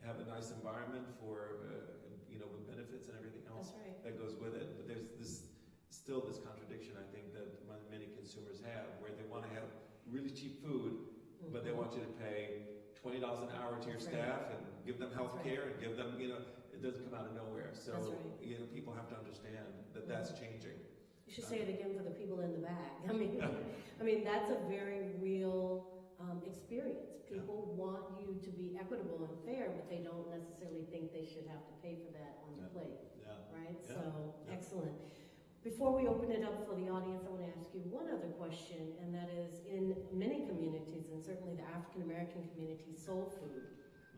have a nice environment for, you know, with benefits and everything else that goes with it. But there's still this contradiction, I think, that really cheap food, but they want you to pay $20 an hour to your staff and give them health care and give them, it doesn't come out of nowhere. So, people have to understand that that's changing. You should say it again for the people in the back. I mean, that's a very real experience. People want you to be equitable and fair, but they don't necessarily think they should have to pay for that on the plate. Right? So, excellent. Before we open it up for the audience, I want to ask you one other question, and that is, in many communities, and certainly the African American community, soul food,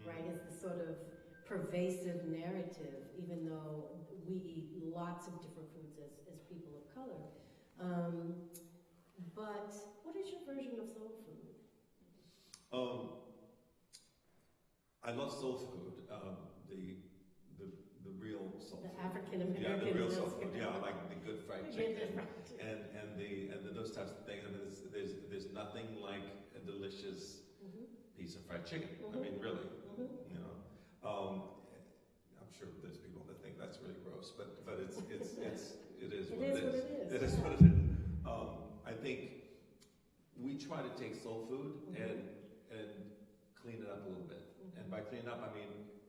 right, is the sort of pervasive narrative, even though we eat lots of different foods as people of color. But what is your version of soul food? I love soul food. The real soul food. The African American. Yeah, the real soul food. Yeah, like the good fried chicken and those types of things. I mean, there's nothing like a delicious piece of fried chicken. I mean, really, I'm sure there's people that think that's really gross, but it is what it is. It is what it is. I think we try to take soul food and clean it up a little bit. And by clean up, I mean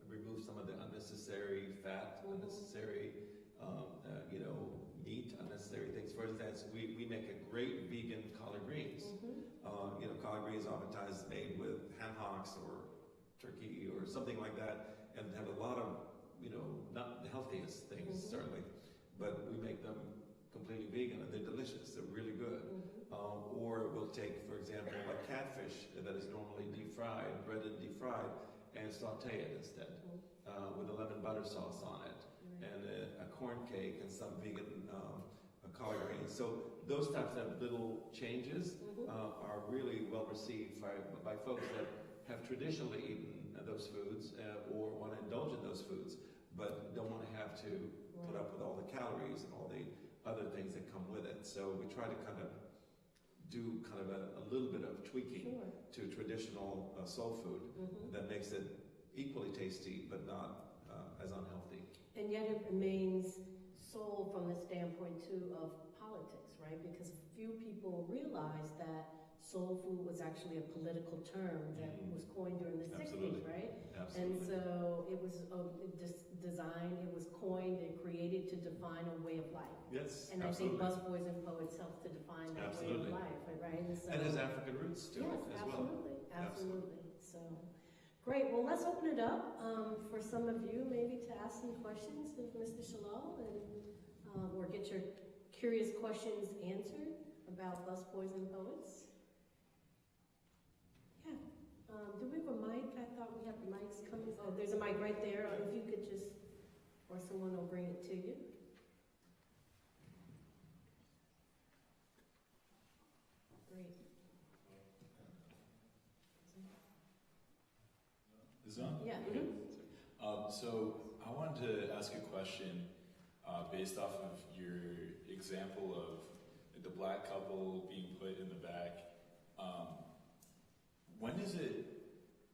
remove some of the unnecessary fat, unnecessary, meat, unnecessary things. For instance, we make a great vegan collard greens. Collard greens oftentimes made with ham hocks or turkey or something like that, and have a lot of, not the healthiest things certainly, but we make them completely vegan and they're delicious. They're really good. Or we'll take, for example, a catfish that is normally breaded deep fried, and saute it instead with a lemon butter sauce on it, and a corn cake and some vegan collard greens. So those types of little changes are really well received by folks that have traditionally eaten those foods or want to indulge in those foods, but don't want to have to put up with all the calories and all the other things that come with it. So we try to kind of do a little bit of tweaking to traditional soul food that makes it equally tasty but not as unhealthy. And yet it remains soul from the standpoint too of politics, right? Because few people realize that soul food was actually a political term that was coined during the 60s, right? Absolutely. And so it was designed, it was coined and created to define a way of life. Yes, and absolutely. I think Busboys and Poets helps to define that way of life, right? And, so, and has African roots to it as absolutely, well. Absolutely. So, great. Well, let's open it up for some of you maybe to ask some questions of Mr. Shallal or get your curious questions answered about Busboys and Poets. Yeah. Do we have a mic? I thought we had mics coming. Oh, there's a mic right there. If you could just, or someone will bring it to you. Great. Is it on? Yeah. So I wanted to ask a question based off of your example of the black couple being put in the back. When is it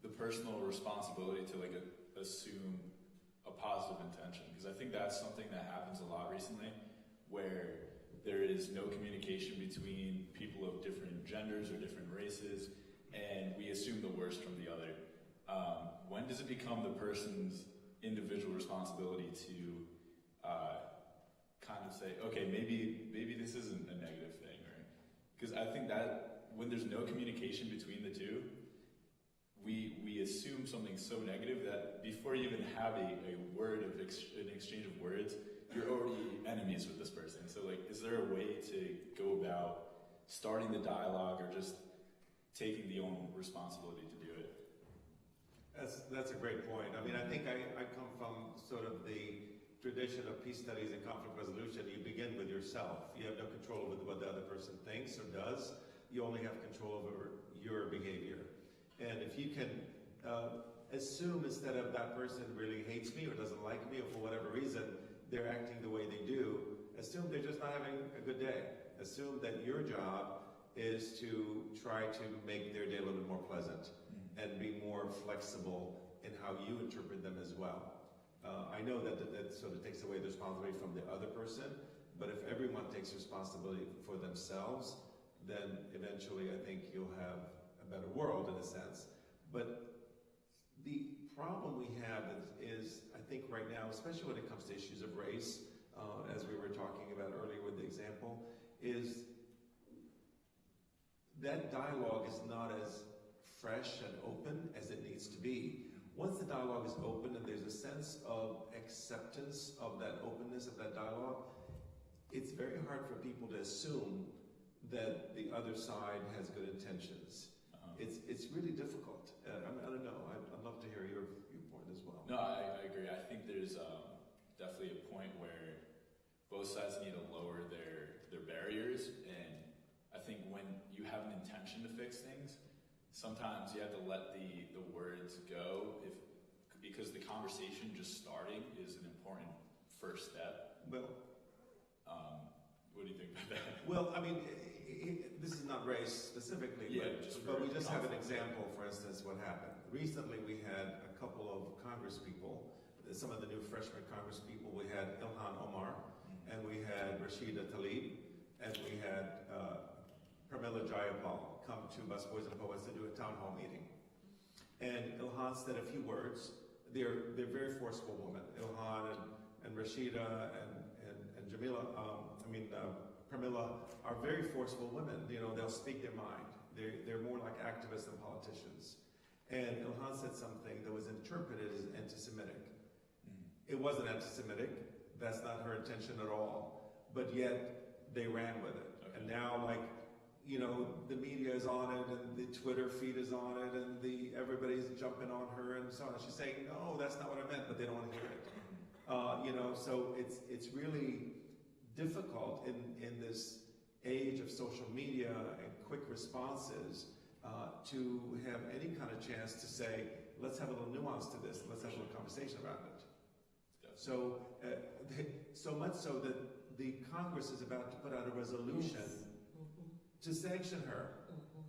the personal responsibility to assume a positive intention? Because I think that's something that happens a lot recently, where there is no communication between people of different genders or different races, and we assume the worst from the other. When does it become the person's individual responsibility to kind of say, okay, maybe this isn't a negative thing, right? Because I think that when there's no communication between the two, we assume something so negative that before you even have an exchange of words, you're already enemies with this person. So is there a way to go about starting the dialogue or just taking the own responsibility to do it? That's a great point. I mean, I think I come from sort of the tradition of peace studies and conflict resolution. You begin with yourself. You have no control over what the other person thinks or does. You only have control over your behavior. And if you can assume instead of that person really hates me or doesn't like me or for whatever reason, they're acting the way they do, assume they're just not having a good day. Assume that your job is to try to make their day a little bit more pleasant and be more flexible in how you interpret them as well. I know that sort of takes away the responsibility from the other person, but if everyone takes responsibility for themselves, then eventually I think you'll have a better world in a sense. But the problem we have is I think right now, especially when it comes to issues of race, as we were talking about earlier with the example, is that dialogue is not as fresh and open as it needs to be. Once the dialogue is open and there's a sense of acceptance of that openness, of that dialogue, it's very hard for people to assume that the other side has good intentions. It's really difficult. I don't know. I'd love to hear your viewpoint as well. No, I agree. I think there's definitely a point where both sides need to lower their barriers, and I think when you have an intention to fix things, sometimes you have to let the words go because the conversation just starting is an important first step. Well, what do you think about that? well, I mean, this is not race specifically, Yeah, but we just have an example, for instance, what happened. Recently we had a couple of Congress people, some of the new freshman Congress people. We had Ilhan Omar, and we had Rashida Tlaib, and we had Pramila Jayapal come to Busboys and Poets to do a town hall meeting. And Ilhan said a few words. They're very forceful women. Ilhan and Rashida and Jamila, Pramila are very forceful women. You know, they'll speak their mind. They're more like activists than politicians. And Ilhan said something that was interpreted as anti-Semitic. It wasn't anti-Semitic. That's not her intention at all. But yet they ran with it. Okay. And now, like, you know, the media is on it, and the Twitter feed is on it, and everybody's jumping on her and so on. And she's saying, no, that's not what I meant, but they don't want to hear it. You know, so it's really difficult in this age of social media and quick responses to have any kind of chance to say, let's have a little nuance to this, let's have a little conversation around it. So, so much so that the Congress is about to put out a resolution to sanction her.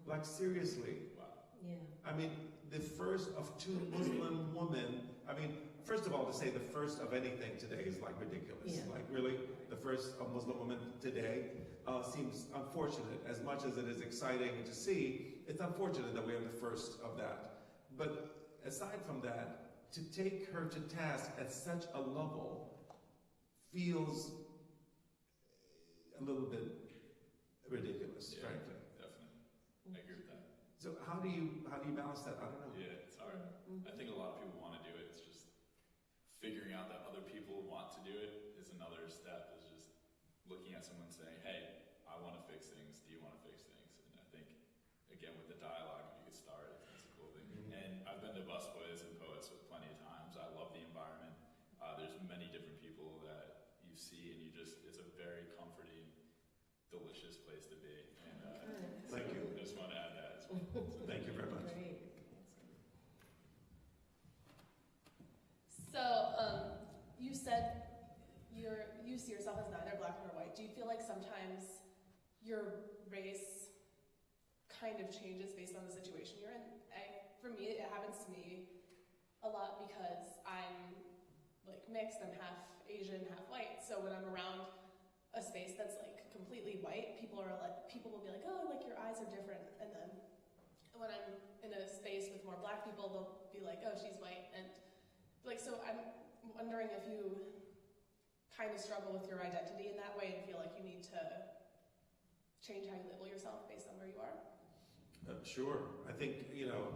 Like, seriously. Wow. Yeah. I mean, the first of two Muslim women, I mean, first of all, to say the first of anything today is like ridiculous. Yeah. Like, really, the first of Muslim women today seems unfortunate. As much as it is exciting to see, it's unfortunate that we have the first of that. But aside from that, to take her to task at such a level feels a little bit ridiculous, Yeah, frankly. definitely. I agree with that. So how do you balance that? I don't know. Yeah, it's hard. I think a lot of people want to do it. It's just figuring out that other people want to do it is another step. Is just looking at someone saying, "Hey, I want to fix things. Do you want to fix things?" And I think again with the dialogue, if you could start, it's a cool thing. And I've been to Busboys and Poets plenty of times. I love the environment. There's many different people that you see, and it's a very comforting, delicious place to be. And Thank you. I just want to add that as well. So Thank you very much. Great. So, you said you see yourself as neither black nor white. Do you feel like sometimes your race kind of changes based on the situation you're in? For me, it happens to me a lot because I'm like mixed. I'm half Asian, half white. So when I'm around a space that's like completely white, people will be like, "Oh, like your eyes are different." And then when I'm in a space with more black people, they'll be like, "Oh, she's white." And like, so I'm wondering if you kind of struggle with your identity in that way and feel like you need to change how you label yourself based on where you are. Sure. I think, you know,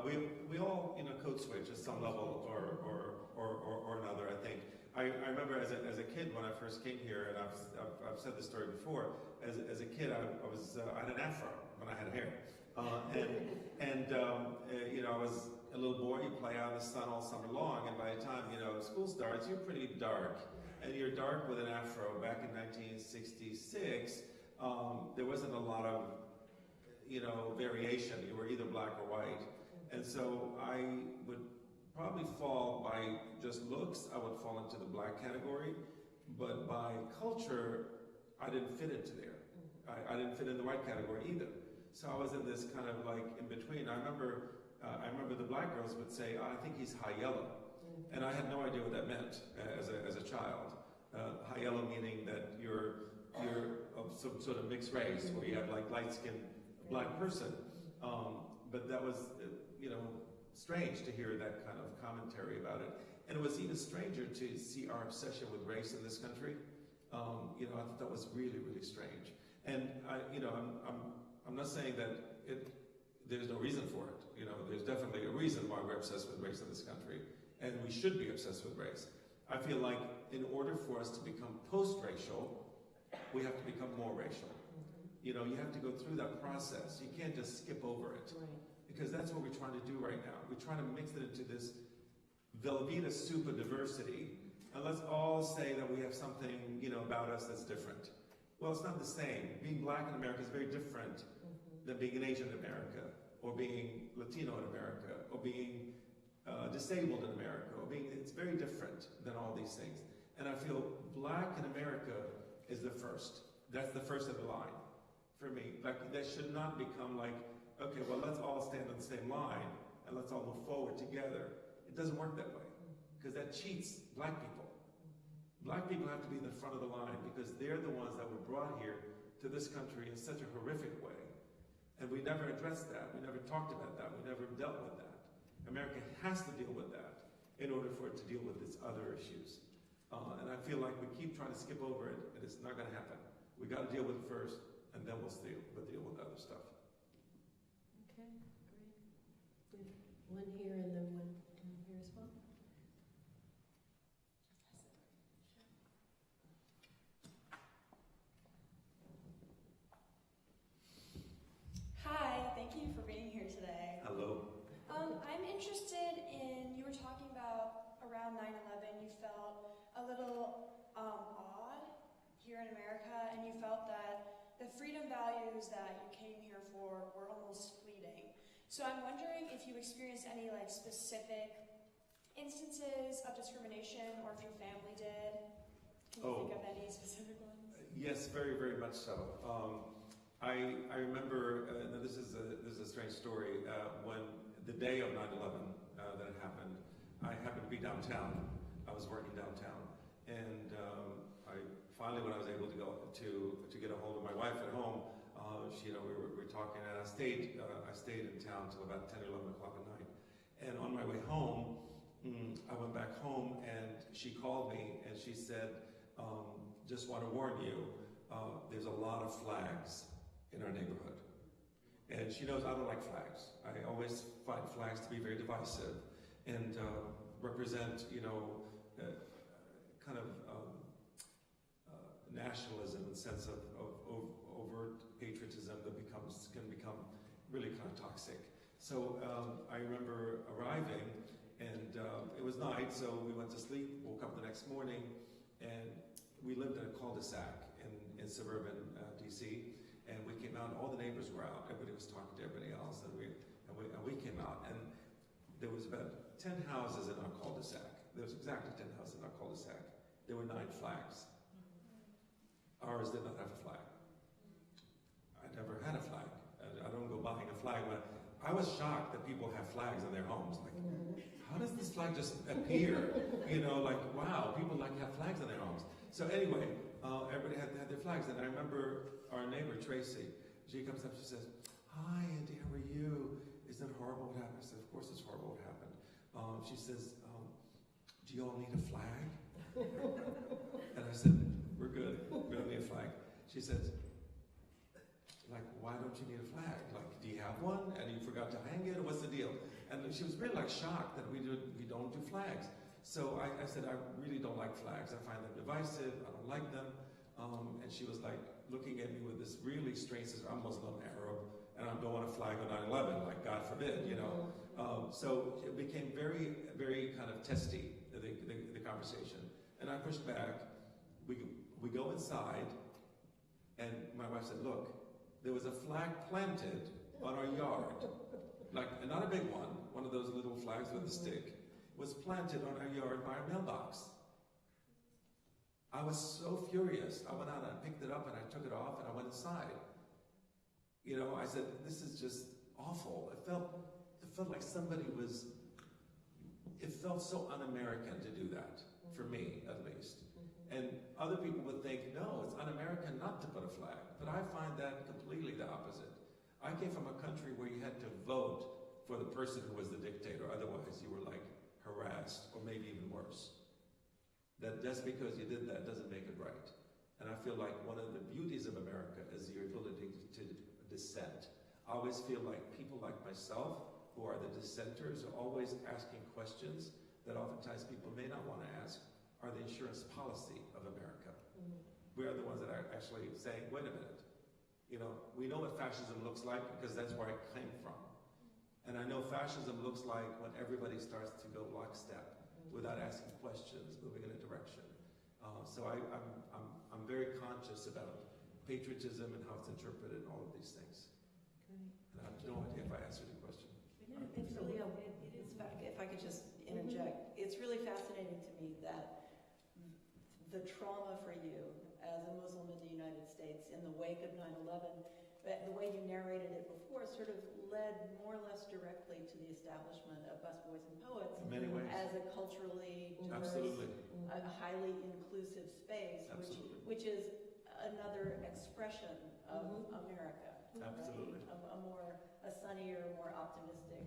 we all, you know, code switch at some level or another, I think. I remember as a kid when I first came here, and I've said this story before, as a kid I had an afro when I had hair. You know, I was a little boy, you play out in the sun all summer long, and by the time, you know, school starts, you're pretty dark. And you're dark with an afro. Back in 1966, there wasn't a lot of, you know, variation. You were either black or white. And so I would probably fall by just looks, I would fall into the black category. But by culture, I didn't fit into there. I didn't fit in the white category either. So I was in this kind of like in between. I remember the black girls would say, "Oh, I think he's high yellow." And I had no idea what that meant as a child. High yellow meaning that you're you're of some sort of mixed race, where you have like light-skinned black person. But that was, strange to hear that kind of commentary about it. And it was even stranger to see our obsession with race in this country. I thought that was really, really strange. And I'm not saying that there's no reason for it. There's definitely a reason why we're obsessed with race in this country, and we should be obsessed with race. I feel like in order for us to become post-racial, we have to become more racial. You have to go through that process. You can't just skip over it. Right. Because that's what we're trying to do right now. We're trying to mix it into this Velveeta soup of diversity, and let's all say that we have something, about us that's different. Well, it's not the same. Being black in America is very different than being an Asian in America, or being Latino in America, or being disabled in America, it's very different than all these things. And I feel black in America is the first. That's the first of the line for me. Like, that should not become like, okay, well, let's all stand on the same line and let's all move forward together. It doesn't work that way, because that cheats black people. Black people have to be in the front of the line, because they're the ones that were brought here to this country in such a horrific way. And we never addressed that. We never talked about that. We never dealt with that. America has to deal with that in order for it to deal with its other issues. And I feel like we keep trying to skip over it, and it's not going to happen. We got to deal with it first, and then we'll deal with other stuff. Okay, great. One here and then one down here as well. Hi, thank you for being here today. Hello. I'm interested in, you were talking about around 9/11, you felt a little odd here in America, and you felt that the freedom values that you came here for were almost fleeting. So I'm wondering if you experienced any specific instances of discrimination, or if your family did. Can you think of any specific ones? Yes, very, very much so. I remember, this is a strange story, when the day of 9/11 that it happened, I happened to be downtown. I was working downtown, and I finally, when I was able to go to get a hold of my wife at home, we were talking, and I stayed in town till about 10 or 11 o'clock at night. And on my way home, I went back home, and she called me, and she said, just want to warn you, there's a lot of flags in our neighborhood. And she knows I don't like flags. I always find flags to be very divisive and represent, kind of nationalism and sense of overt patriotism that can become really kind of toxic. So I remember arriving, and it was night, so we went to sleep, woke up the next morning, and we lived in a cul-de-sac in suburban DC. And we came out, and all the neighbors were out. Everybody was talking to everybody else, and we came out, and there was about 10 houses in our cul-de-sac. There was exactly 10 houses in our cul-de-sac. There were 9 flags. Ours did not have a flag. I never had a flag. I don't go buying a flag, but I was shocked that people have flags in their homes. Like, how does this flag just appear? Wow, people have flags in their homes. So anyway, everybody had their flags, and I remember our neighbor, Tracy, she comes up, she says, "Hi, Andy, how are you? Isn't it horrible what happened?" I said, "Of course it's horrible what happened." She says, "Do you all need a flag?" And I said, "We're good, we don't need a flag." She says, "Why don't you need a flag? Do you have one, and you forgot to hang it, or what's the deal?" And she was really shocked that we don't do flags. So I said, "I really don't like flags. I find them divisive, I don't like them." And she was looking at me with this really strange, says, "I'm Muslim, Arab, and I don't want a flag on 9/11, God forbid, So it became very, very kind of testy, the conversation. And I pushed back. We go inside, and my wife said, "Look, there was a flag planted on our yard, not a big one of those little flags with a stick, was planted on our yard by our mailbox." I was so furious. I went out and I picked it up and I took it off and I went inside. I said, "This is just awful." It felt like somebody it felt so un-American to do that, for me at least. And other people would think, no, it's un-American not to put a flag. But I find that completely the opposite. I came from a country where you had to vote for the person who was the dictator. Otherwise, you were like harassed, or maybe even worse. That just because you did that doesn't make it right. And I feel like one of the beauties of America is your ability to dissent. I always feel like people like myself, who are the dissenters, are always asking questions that oftentimes people may not want to ask. Are the insurance policy of America? We are the ones that are actually saying, wait a minute, you know, we know what fascism looks like because that's where I came from. And I know fascism looks like when everybody starts to go lockstep without asking questions, moving in a direction. So I'm very conscious about patriotism and how it's interpreted and all of these things. Okay. And I have no idea if I answered your question. Yeah, it's really, If I could just interject, it's really fascinating to me that the trauma for you as a Muslim in the United States in the wake of 9/11, but the way you narrated it before sort of led more or less directly to the establishment of Busboys and Poets In many ways. as a culturally diverse, Absolutely. a highly inclusive space, Absolutely. which is another expression of America. Absolutely. Right? A sunnier, more optimistic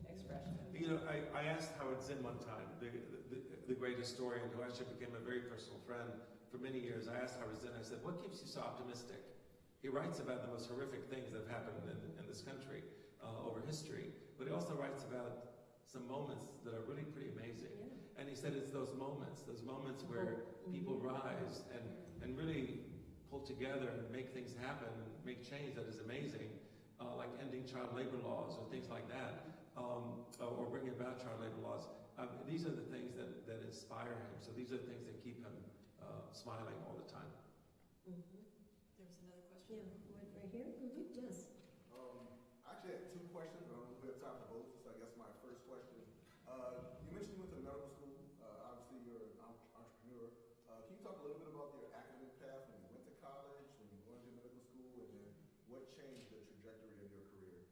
expression. You know, I asked Howard Zinn one time, the great historian who actually became a very personal friend for many years. I asked Howard Zinn, I said, what keeps you so optimistic? He writes about the most horrific things that have happened in this country over history, but he also writes about some moments that are really pretty amazing. Yeah. And he said it's those moments where people rise and really pull together and make things happen and make change that is amazing, like ending child labor laws or things like that, or bringing about child labor laws. These are the things that inspire him. So these are the things that keep him smiling all the time. There was another question. yeah, right here? Yes. I actually had two questions, but I don't know if we have time for both. So I guess my first question, you mentioned you went to medical school. Obviously, you're an entrepreneur. Can you talk a little bit about your academic path when you went to college, when you went to medical school, and then what changed the trajectory of your career?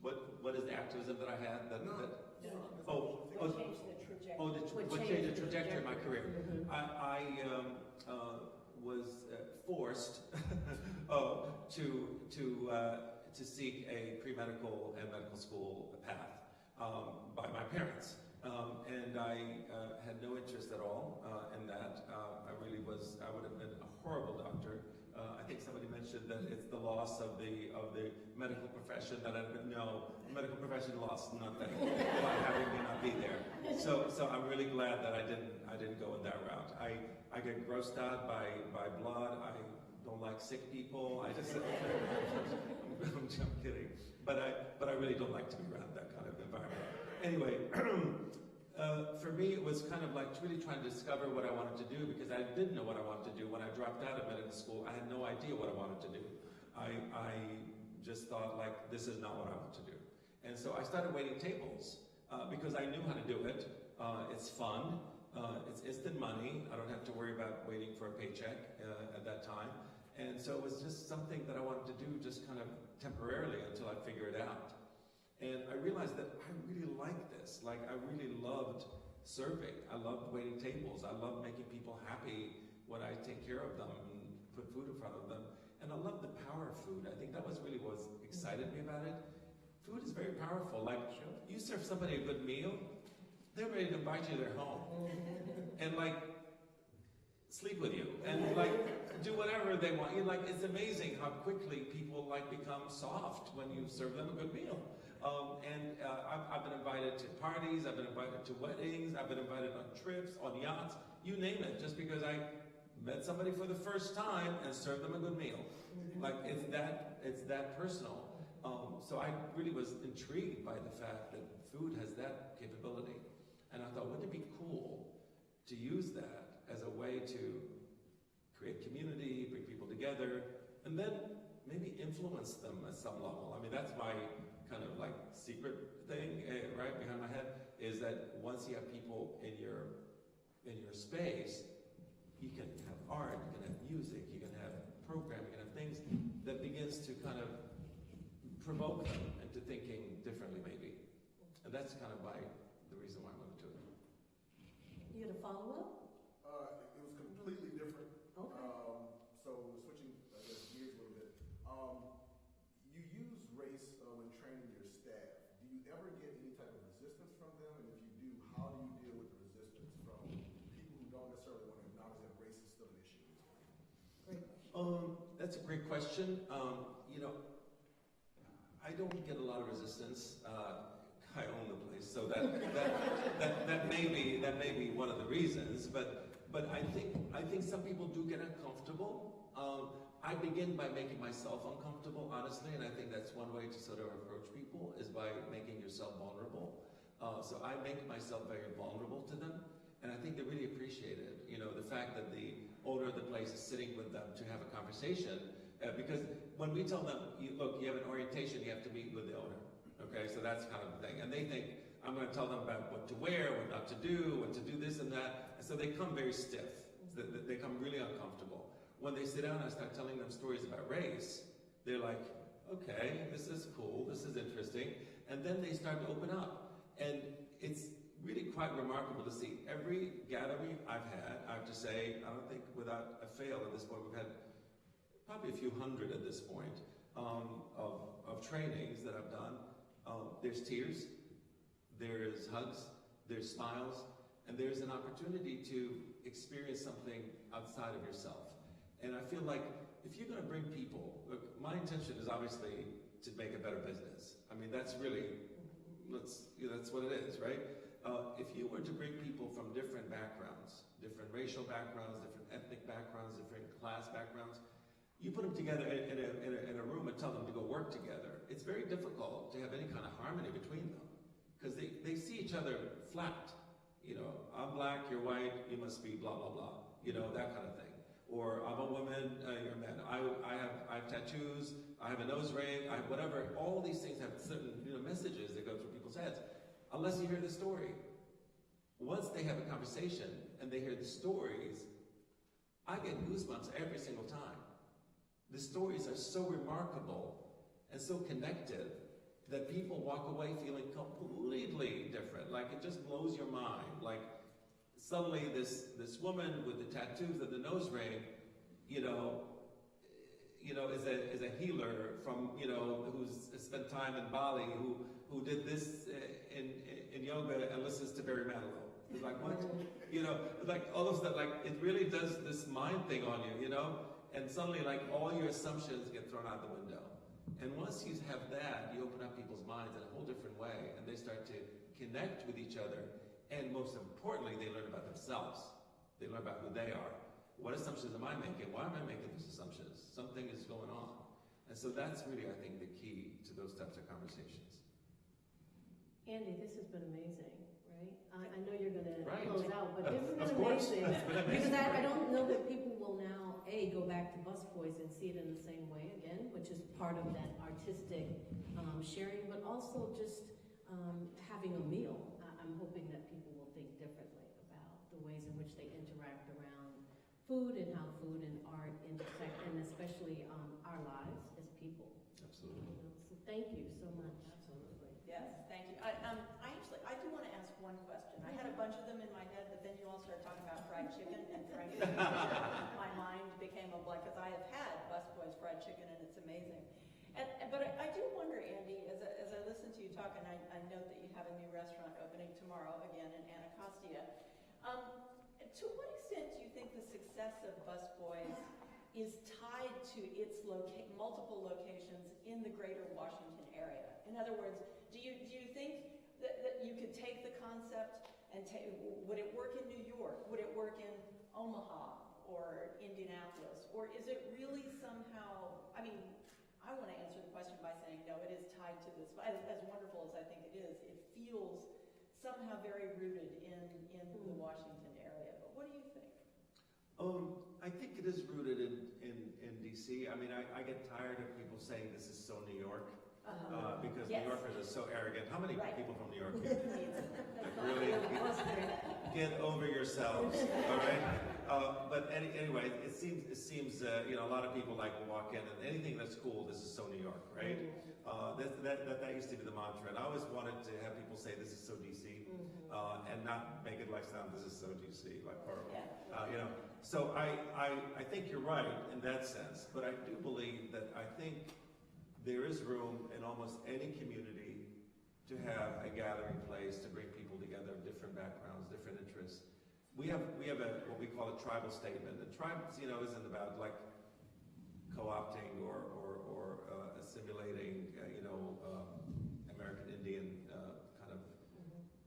What is the activism that I had? What changed the trajectory? What changed the trajectory of my career? I was forced to seek a pre-medical and medical school path by my parents, and I had no interest at all in that. I would have been a horrible doctor. I think somebody mentioned that it's the loss of the medical profession that no, the medical profession lost nothing by having me not be there. So I'm really glad that I didn't go in that route. I get grossed out by blood. I don't like sick people. I'm kidding, but I really don't like to be around that kind of environment. Anyway. For me, it was kind of like really trying to discover what I wanted to do, because I didn't know what I wanted to do. When I dropped out of medical school, I had no idea what I wanted to do. I just thought, like, this is not what I want to do. And so I started waiting tables because I knew how to do it. It's fun. It's instant money. I don't have to worry about waiting for a paycheck at that time. And so it was just something that I wanted to do just kind of temporarily until I figure it out. And I realized that I really liked this. Like, I really loved serving. I loved waiting tables. I loved making people happy when I take care of them and put food in front of them. And I loved the power of food. I think that was really what excited me about it. Food is very powerful. Like, you serve somebody a good meal, they're ready to invite you to their home. And, like, sleep with you. And, like, do whatever they want. It's amazing how quickly people, like, become soft when you serve them a good meal. I've been invited to parties, I've been invited to weddings, I've been invited on trips, on yachts, you name it, just because I met somebody for the first time and served them a good meal. Like, it's that personal. So I really was intrigued by the fact that food has that capability. And I thought, wouldn't it be cool to use that as a way to create community, bring people together, and then maybe influence them at some level. I mean, that's my kind of like secret thing right behind my head, is that once you have people in your space, you can have art, you can have music, you can have programming, you can have things that begins to kind of provoke them into thinking differently, maybe. And that's kind of the reason why I wanted to do it. You had a follow-up? It was completely Okay. So switching, I guess, gears a little bit. You use race when training your staff. Do you ever get any type of resistance from them? And if you do, how do you deal with the resistance from people who don't necessarily want to acknowledge that race is still an issue? Great. That's a great question. I don't get a lot of resistance. I own the place, so that may be one of the reasons. But I think some people do get uncomfortable. I begin by making myself uncomfortable, honestly, and I think that's one way to sort of approach people is by making yourself vulnerable. So I make myself very vulnerable to them, and I think they really appreciate it. The fact that the owner of the place is sitting with them to have a conversation, because when we tell them, look, you have an orientation, you have to meet with the owner. Okay, so that's kind of the thing. And they think, I'm going to tell them about what to wear, what not to do this and that. And so they come very stiff. They come really uncomfortable. When they sit down and I start telling them stories about race, they're like, okay, this is cool, this is interesting. And then they start to open up. And it's really quite remarkable to see. Every gathering I've had, I have to say, I don't think without a fail at this point, we've had probably a few hundred at this point of trainings that I've done. There's tears, there's hugs, there's smiles, and there's an opportunity to experience something outside of yourself. And I feel like if you're going to bring people, look, my intention is obviously to make a better business. I mean, that's really, that's what it is, right? If you were to bring people from different backgrounds, different racial backgrounds, different ethnic backgrounds, different class backgrounds, you put them together in a room and tell them to go work together. It's very difficult to have any kind of harmony between them because they see each other flat. I'm black, you're white, you must be blah, blah, blah. That kind of thing. Or I'm a woman, you're a man. I have tattoos, I have a nose ring, I have whatever. All these things have certain messages that go through people's heads. Unless you hear the story. Once they have a conversation and they hear the stories, I get goosebumps every single time. The stories are so remarkable and so connected that people walk away feeling completely different. Like it just blows your mind. Like suddenly this woman with the tattoos and the nose ring, is a healer from who's spent time in Bali, who did this in yoga and listens to Barry Manilow. It's like what? Like all of that. Like it really does this mind thing on you, and suddenly like all your assumptions get thrown out the window. And once you have that, you open up people's minds in a whole different way, and they start to connect with each other. And most importantly, they learn about themselves. They learn about who they are. What assumptions am I making? Why am I making these assumptions? Something is going on. And so that's really, I think, the key to those types of conversations. Andy, this has been amazing, right? I know you're going to Right. close out, but this has Of been course. amazing. It's been amazing. Because I don't know that people will now, go back to Busboys and see it in the same way again, which is part of that artistic sharing, but also just having a meal. I'm hoping that people will think differently about the ways in which they interact around food and how food and art intersect, and especially our lives as people. Absolutely. So thank you so much. Absolutely. Yes, thank you. I do want to ask one question. I had a bunch of them in my head, but then you all started talking about fried chicken, and frankly, my mind became a blank, because I have had Busboys fried chicken, and it's amazing. But I do wonder, Andy, as I listen to you talk, and I note that you have a new restaurant opening tomorrow, again, in Anacostia. To what extent do you think the success of Busboys is tied to its multiple locations in the greater Washington area? In other words, do you think that you could take the concept and would it work in New York? Would it work in Omaha or Indianapolis? Or is it really somehow, I want to answer the question by saying, no, it is tied to this. As wonderful as I think it is, it feels somehow very rooted in the Washington area. But what do you think? I think it is rooted in D.C. I get tired of people saying this is so New York. Because Yes. New Yorkers are so arrogant. How many Right. people from New York here? Like really get over yourselves, all right? But anyway, it seems a lot of people like will walk in and anything that's cool, this is so New York, right? right? That used to be the mantra, and I always wanted to have people say this is so DC, and not make it like sound this is so DC, like horrible. You know, so I think you're right in that sense, but I do believe that I think there is room in almost any community to have a gathering place to bring people together of different backgrounds, different interests. We have what we call a tribal statement. And tribes, you know, isn't about like co-opting or assimilating, American Indian kind of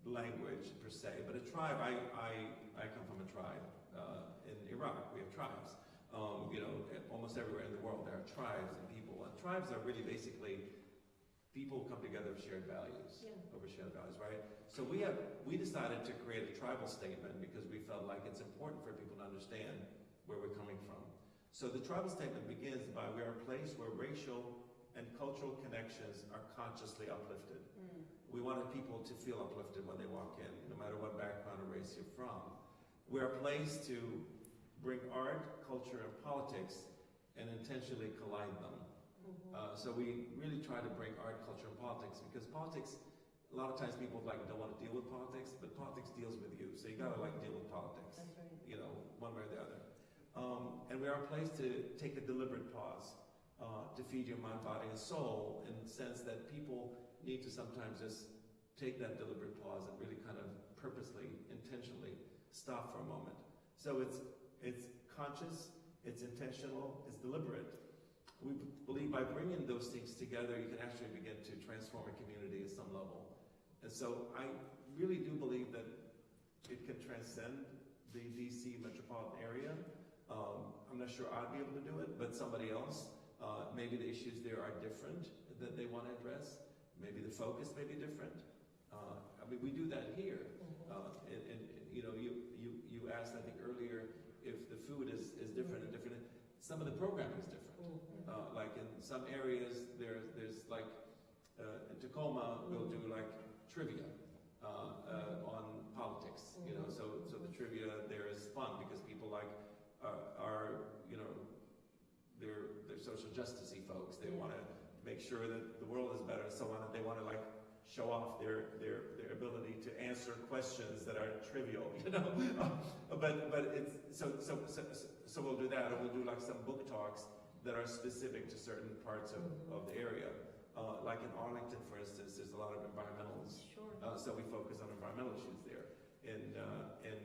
language per se. But a tribe, I come from a tribe in Iraq. We have tribes. Almost everywhere in the world there are tribes and people. And tribes are really basically people come together with shared values, over shared values, right? So we decided to create a tribal statement because we felt like it's important for people to understand where we're coming from. So the tribal statement begins by we are a place where racial and cultural connections are consciously uplifted. We wanted people to feel uplifted when they walk in, no matter what background or race you're from. We're a place to bring art, culture, and politics and intentionally collide them. So we really try to bring art, culture, and politics because politics, a lot of times people don't want to deal with politics, but politics deals with you. So you gotta deal with politics, one way or the other. And we are a place to take a deliberate pause, to feed your mind, body, and soul in the sense that people need to sometimes just take that deliberate pause and really kind of purposely, intentionally stop for a moment. So it's conscious, it's intentional, it's deliberate. We believe by bringing those things together, you can actually begin to transform a community at some level. And so I really do believe that it can transcend the DC metropolitan area. I'm not sure I'd be able to do it, but somebody else, maybe the issues there are different that they want to address. Maybe the focus may be different. We do that here. You asked, I think earlier, if the food is different and different. Some of the programming is different. Like in some areas, there's like in Tacoma, we'll do like trivia on politics. So the trivia there is fun because people are they're social justice-y folks. They want to make sure that the world is better and so on. And they want to show off their ability to answer questions that are trivial. But it's so we'll do that, or we'll do some book talks that are specific to certain parts of the area. Like in Arlington, for instance, there's a lot of environmentals. So we focus on environmental issues there. And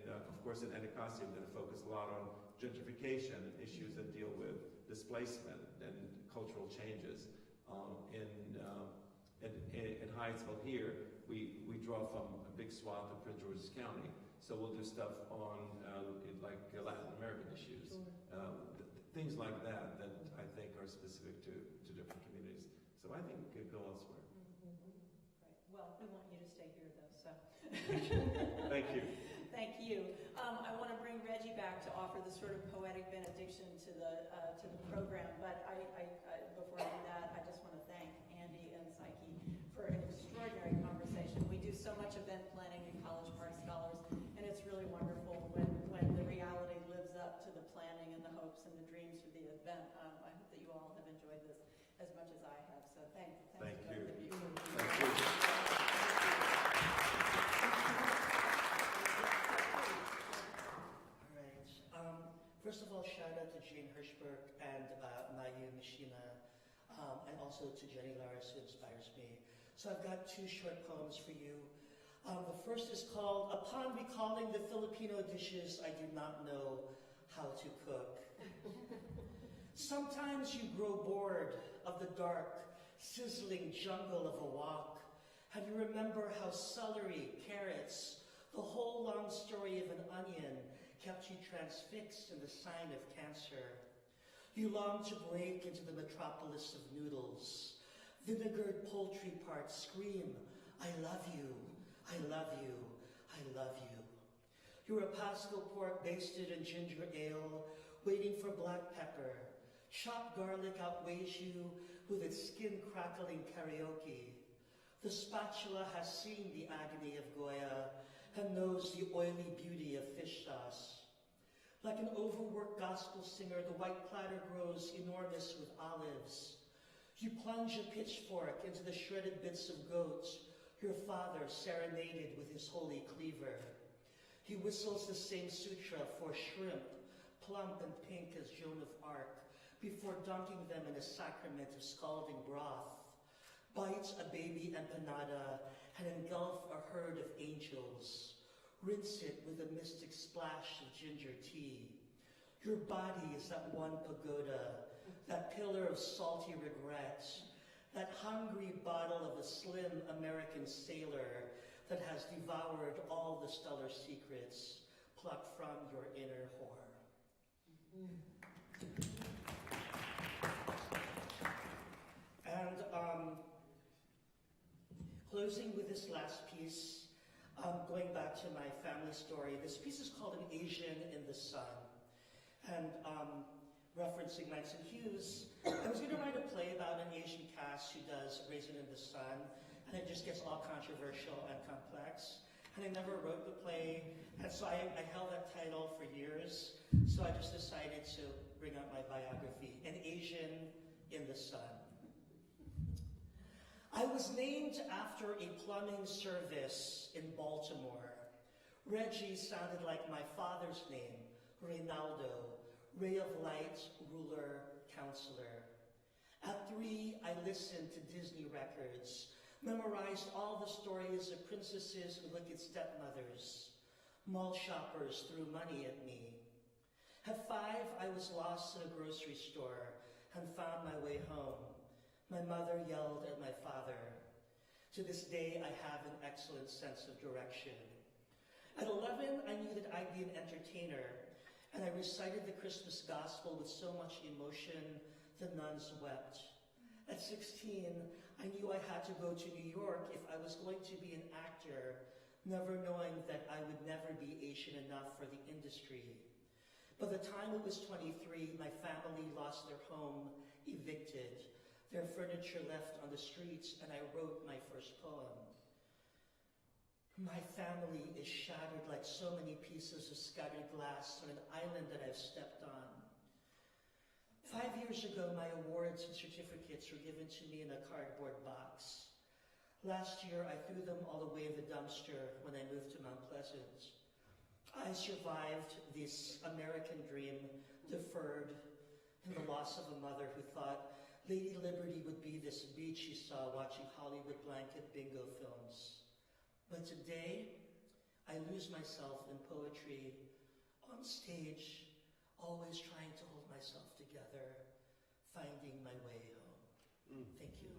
of course, in Anacostia, we're going to focus a lot on gentrification and issues that deal with displacement and cultural changes. In Hyattsville here, we draw from a big swath of Prince George's County. So we'll do stuff on Latin American issues. Things like that I think are specific to different communities. So I think it could go elsewhere. Right. Well, we want you to stay here, though. So. Thank you. Thank you. I want to bring Regie back to offer the sort of poetic benediction to the program. But before I do that, I just want to thank Andy and Psyche for an extraordinary conversation. We do so much event planning in College Park Scholars, and it's really wonderful when the reality lives up to the planning and the hopes and the dreams for the event. I hope that you all have enjoyed this as much as I have. So thank you. Thank you. Thank you. All right. First of all, shout out to Jane Hirschberg and Mayu Mishina, and also to Jenny Laris, who inspires me. So I've got two short poems for you. The first is called, Upon Recalling the Filipino Dishes I Do Not Know How to Cook. Sometimes you grow bored of the dark, sizzling jungle of a wok, and you remember how celery, carrots, the whole long story of an onion kept you transfixed in the sign of cancer. You long to break into the metropolis of noodles. Vinegared poultry parts scream, I love you, I love you, I love you. You're a Pasco pork basted in ginger ale, waiting for black pepper. Chopped garlic outweighs you with its skin-crackling karaoke. The spatula has seen the agony of Goya and knows the oily beauty of fish sauce. Like an overworked gospel singer, the white platter grows enormous with olives. You plunge a pitchfork into the shredded bits of goat your father serenaded with his holy cleaver. He whistles the same sutra for shrimp, plump and pink as Joan of Arc, before dunking them in a sacrament of scalding broth. Bites a baby empanada and engulf a herd of angels. Rinse it with a mystic splash of ginger tea. Your body is that one pagoda, that pillar of salty regret, that hungry bottle of a slim American sailor that has devoured all the stellar secrets plucked from your inner whore. And closing with this last piece, going back to my family story, this piece is called An Asian in the Sun. And referencing Langston Hughes, I was going to write a play about an Asian cast who does Raisin in the Sun, and it just gets all controversial and complex. And I never wrote the play, and so I held that title for years, so I just decided to bring out my biography, An Asian in the Sun. I was named after a plumbing service in Baltimore. Regie sounded like my father's name, Reynaldo, ray of light, ruler, counselor. At 3, I listened to Disney records, memorized all the stories of princesses and wicked stepmothers. Mall shoppers threw money at me. At 5, I was lost in a grocery store and found my way home. My mother yelled at my father. To this day, I have an excellent sense of direction. At 11, I knew that I'd be an entertainer, and I recited the Christmas gospel with so much emotion, the nuns wept. At 16, I knew I had to go to New York if I was going to be an actor, never knowing that I would never be Asian enough for the industry. By the time it was 23, my family lost their home, evicted, their furniture left on the streets, and I wrote my first poem. My family is shattered like so many pieces of scattered glass on an island that I've stepped on. 5 years ago, my awards and certificates were given to me in a cardboard box. Last year, I threw them all away in the dumpster when I moved to Mount Pleasant. I survived this American dream, deferred, and the loss of a mother who thought Lady Liberty would be this beach she saw watching Hollywood blanket bingo films. But today, I lose myself in poetry, on stage, always trying to hold myself together, finding my way home. Thank you.